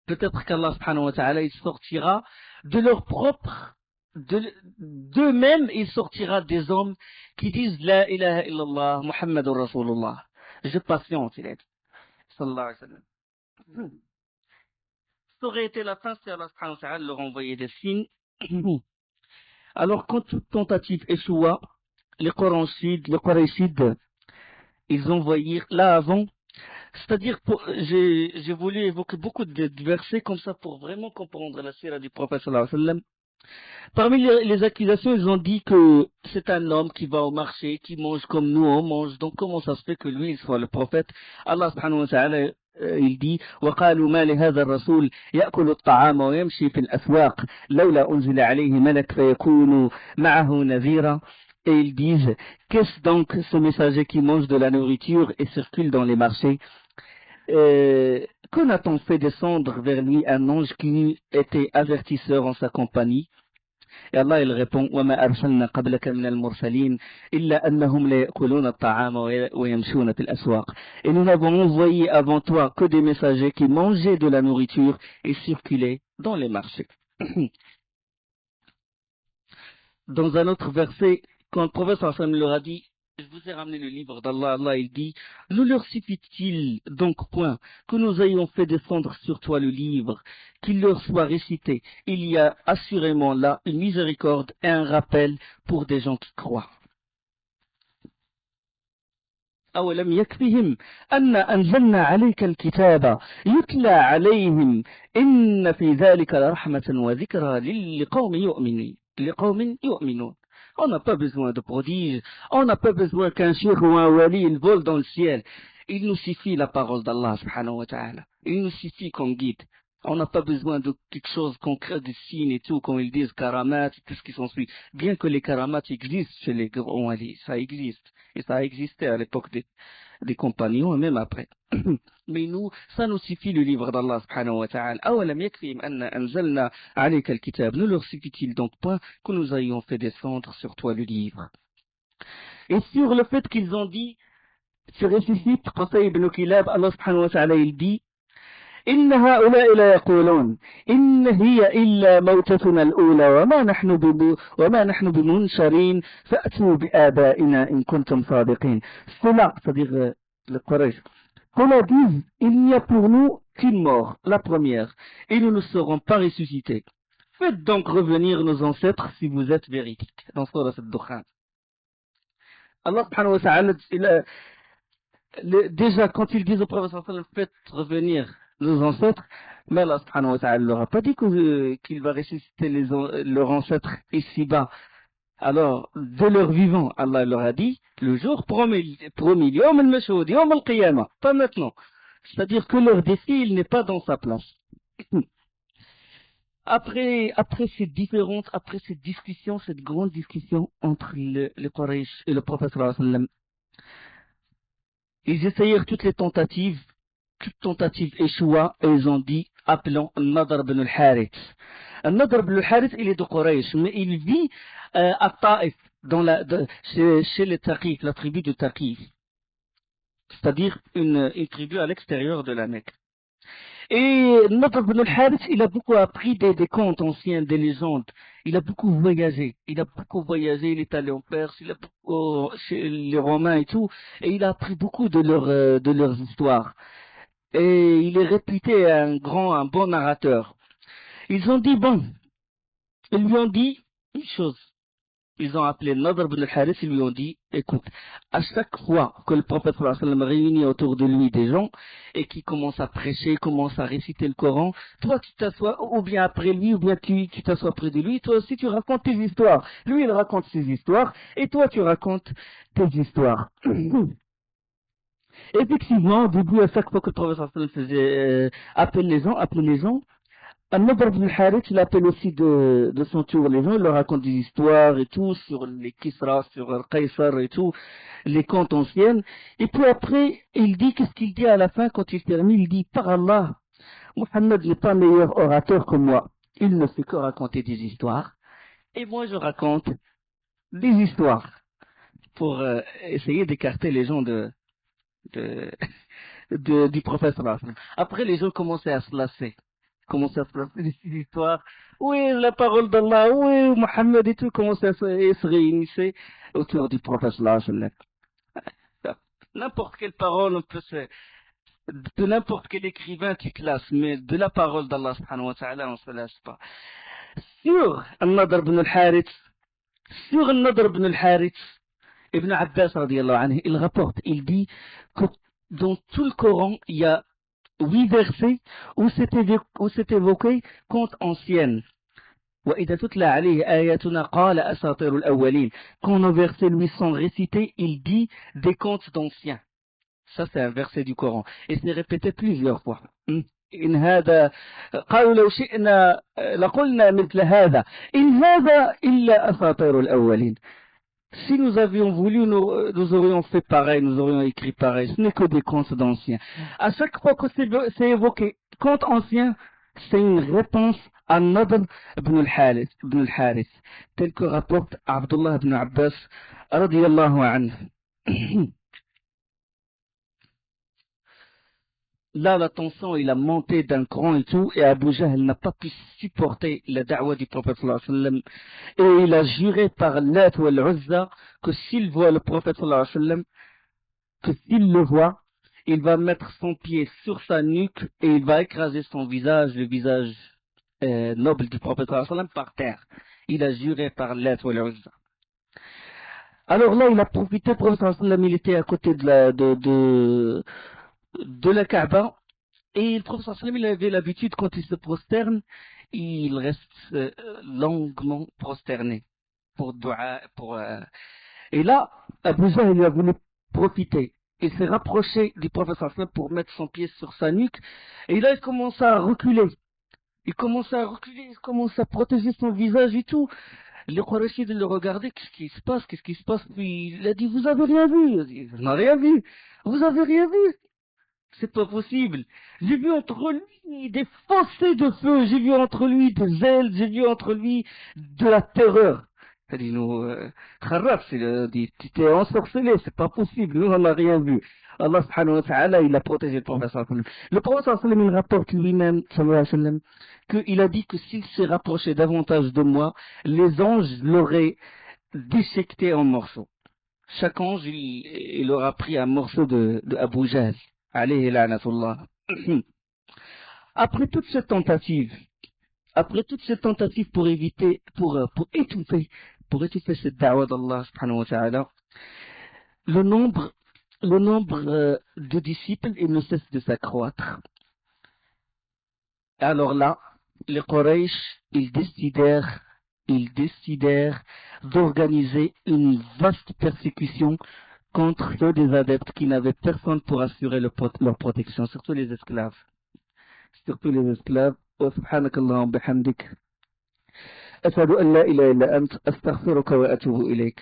Peut-être qu'Allah subhanahu wa ta'ala, il sortira de leur propre, d'eux-mêmes, il sortira des hommes qui disent, La ilaha illallah, Muhammadur Rasulullah. Je patiente, il a dit. Sallallahu alayhi wa sallam. Ça aurait été la fin si Allah subhanahu wa ta'ala leur envoyait des signes. Alors, quand toute tentative échoua, les Qurayshides, ils envoyèrent là avant, c'est-à-dire, j'ai voulu évoquer beaucoup de versets comme ça pour vraiment comprendre la sira du prophète sallallahu alayhi wa sallam. Parmi les accusations, ils ont dit que c'est un homme qui va au marché, qui mange comme nous on mange, donc comment ça se fait que lui il soit le prophète? Allah subhanahu wa ta'ala, il dit وقالوا ما لهذا الرسول يأكل الطعام ويمشي في الأسواق لولا أنزل عليه ملك فيكون معه نذيرا. Et ils disent, qu'est-ce donc ce messager qui mange de la nourriture et circule dans les marchés? Qu'en a-t-on fait descendre vers lui un ange qui était avertisseur en sa compagnie? Et Allah il répond, وَمَا أَرْسَلْنَا قَبْلَكَ مِنَ الْمُرْسَلِينَ إِلَّا أَنَّهُمْ لَيَأْكُلُونَ الطَّعَامَ وَيَمْشُونَ فِي الْأَسْوَاقِ. Et nous n'avons envoyé avant toi que des messagers qui mangeaient de la nourriture et circulaient dans les marchés. Dans un autre verset, quand le prophète sallallahu alayhi wa sallam leur a dit, je vous ai ramené le livre d'Allah, Allah il dit, ne leur suffit-il donc point que nous ayons fait descendre sur toi le livre, qu'il leur soit récité? Il y a assurément là une miséricorde et un rappel pour des gens qui croient. أولم يكفهم أن أنزلنا عليك الكتاب يتلى عليهم إن في ذلك لرحمة وذكرى لقوم يؤمنون. On n'a pas besoin de prodiges, on n'a pas besoin qu'un cheikh ou un wali il vole dans le ciel. Il nous suffit la parole d'Allah subhanahu wa ta'ala. Il nous suffit comme guide. On n'a pas besoin de quelque chose concret, de signes et tout, comme ils disent, karamat, tout ce qui s'ensuit. Bien que les karamats existent chez les grands walis, ça existe. Et ça a existé à l'époque des compagnons et même après. Mais nous, ça nous suffit le livre d'Allah subhanahu wa ta'ala. أَوَلَمْ يَكْفِهِمْ أَنَّ أَنزَلْنَا عَلَيْكَ الْكِتَابَ. Ne leur suffit-il donc pas que nous ayons fait descendre sur toi le livre? Et sur le fait qu'ils ont dit, se ressuscite, Qusay ibn Kilab, Allah subhanahu wa ta'ala, il dit, إن هؤلاء لا يقولون إن هي إلا موتتنا الأولى وما نحن بمنشرين فأتوا بآبائنا إن كنتم صادقين. Cela, c'est-à-dire le Quraysh, cela disent, il n'y a pour nous qu'une mort, la première, et nous ne serons pas ressuscités. Faites donc revenir nos ancêtres si vous êtes véridiques. Dans Surat Ad-Dukhan. Allah subhanahu wa ta'ala, déjà quand ils disent au prophète sallallahu alayhi wa sallam, faites revenir nos ancêtres, Mais Allah subhanahu wa ta'ala leur a pas dit qu'il va ressusciter leurs ancêtres ici-bas. Alors, de leur vivant, Allah leur a dit, le jour promis, yawm al-mashhud, yawm al-qiyamah, pas maintenant. C'est-à-dire que leur défi, il n'est pas dans sa place. Après cette discussion, cette grande discussion entre les Quraysh et le prophète sallallahu alayhi wa sallam, ils essayèrent toutes tentatives échoua, et ils ont dit, appelons Nadr ibn al-Harith. Nadr ibn al-Harith, il est de Quraysh, mais il vit à Taïf, chez les Taqif, la tribu de Taqif. C'est-à-dire une tribu à l'extérieur de la Mecque. Et Nadr ibn al-Harith, il a beaucoup appris des contes anciens, des légendes. Il a beaucoup voyagé. Il est allé en Perse, il a beaucoup, chez les Romains et tout, et il a appris beaucoup de leurs histoires. Et il est réputé un bon narrateur. Ils lui ont dit une chose. Ils ont appelé Nadr ibn al-Harith, ils lui ont dit, écoute, à chaque fois que le prophète sallallahu alayhi wa sallam réunit autour de lui des gens, et qui commence à prêcher, commence à réciter le Coran, toi tu t'assois, ou bien après lui, ou bien tu t'assois près de lui, toi aussi tu racontes tes histoires. Lui il raconte ses histoires, et toi tu racontes tes histoires. Effectivement, au début, à chaque fois que le prophète sallallahu alayhi wa sallam faisait appelle les gens, Nadr ibn al-Harith, il appelle aussi de son tour les gens, il leur raconte des histoires et tout, sur les Kisra, sur le Qaysar et tout, les contes anciennes. Et puis après, qu'est-ce qu'il dit à la fin quand il termine? Il dit, par Allah, Muhammad n'est pas meilleur orateur que moi. Il ne fait que raconter des histoires. Et moi, je raconte des histoires pour essayer d'écarter les gens du prophète sallallahu alayhi wa sallam. Après, les gens commençaient à se lasser. Des histoires. Oui, la parole d'Allah, oui, Mohammed et tout, commençaient à se réunir autour du prophète sallallahu alayhi wa sallam. N'importe quelle parole, de n'importe quel écrivain tu classes, mais de la parole d'Allah subhanahu wa ta'ala, on ne se lasse pas. Sur Nadr ibn al-Harith, Ibn Abbas radiallahu anhu, il rapporte, il dit que dans tout le Coran, il y a 8 versets où c'est évoqué contes anciennes. وإذا تتلى عليه آياتنا قال أساطير الأولين. Quand nos versets lui sont récités, il dit des contes d'anciens. Ça c'est un verset du Coran. Et c'est répété plusieurs fois. إن هذا قالوا لو شئنا لقلنا مثل هذا إن هذا إلا أساطير الأولين. Si nous avions voulu, nous aurions fait pareil, nous aurions écrit pareil. Ce n'est que des contes d'anciens. À chaque fois que c'est évoqué contes anciens, c'est une réponse à Nadr ibn al-Harith, tel que rapporte Abdullah ibn Abbas, radiyallahu anhu. Là, la tension, il a monté d'un cran et tout, et Abu Jahl n'a pas pu supporter la da'wa du prophète sallallahu alayhi wa sallam, et il a juré par Lat ou al-Uzza que s'il voit le prophète sallallahu alayhi wa sallam, que s'il le voit, il va mettre son pied sur sa nuque et il va écraser son visage, le visage noble du prophète sallallahu alayhi wa sallam, par terre. Il a juré par Lat ou al-Uzza. Alors là, il a profité, le prophète sallallahu alayhi wa sallam, il était à côté de la Kaaba, et le prophète sallallahu alayhi wa sallam, il avait l'habitude, quand il se prosterne, il reste longuement prosterné pour dua, et là, Abu Jahl, il a voulu profiter. Il s'est rapproché du prophète sallallahu alayhi wa sallam pour mettre son pied sur sa nuque, et là, il commence à reculer. Il commence à protéger son visage et tout. Les Quraysh de le regarder, qu'est-ce qui se passe? Puis il a dit, vous avez rien vu? Il a dit, je n'ai rien vu. Vous avez rien vu? C'est pas possible. J'ai vu entre lui des fossés de feu, j'ai vu entre lui des ailes, j'ai vu entre lui de la terreur. Il a dit, nous, Kharraf, tu t'es ensorcelé, c'est pas possible, nous on n'a rien vu. Allah subhanahu wa ta'ala, il a protégé le prophète sallallahu alayhi wa sallam. Le prophète sallallahu alayhi wa sallam, il rapporte lui-même, sallallahu alayhi wa sallam, qu'il a dit que s'il s'est rapproché davantage de moi, les anges l'auraient déchiqueté en morceaux. Chaque ange, il aura pris un morceau de Abu Jahl. Alayhi la'natullah. Après toute cette tentative pour étouffer cette da'wa d'Allah subhanahu wa ta'ala, le nombre de disciples, il ne cesse de s'accroître. Alors là, les Quraysh, ils décidèrent d'organiser une vaste persécution contre ceux des adeptes qui n'avaient personne pour assurer leur protection, surtout les esclaves. Surtout les esclaves. وسبحانك اللهم بحمدك أشهد أن لا إله إلا أنت أستغفرك وأتوب إليك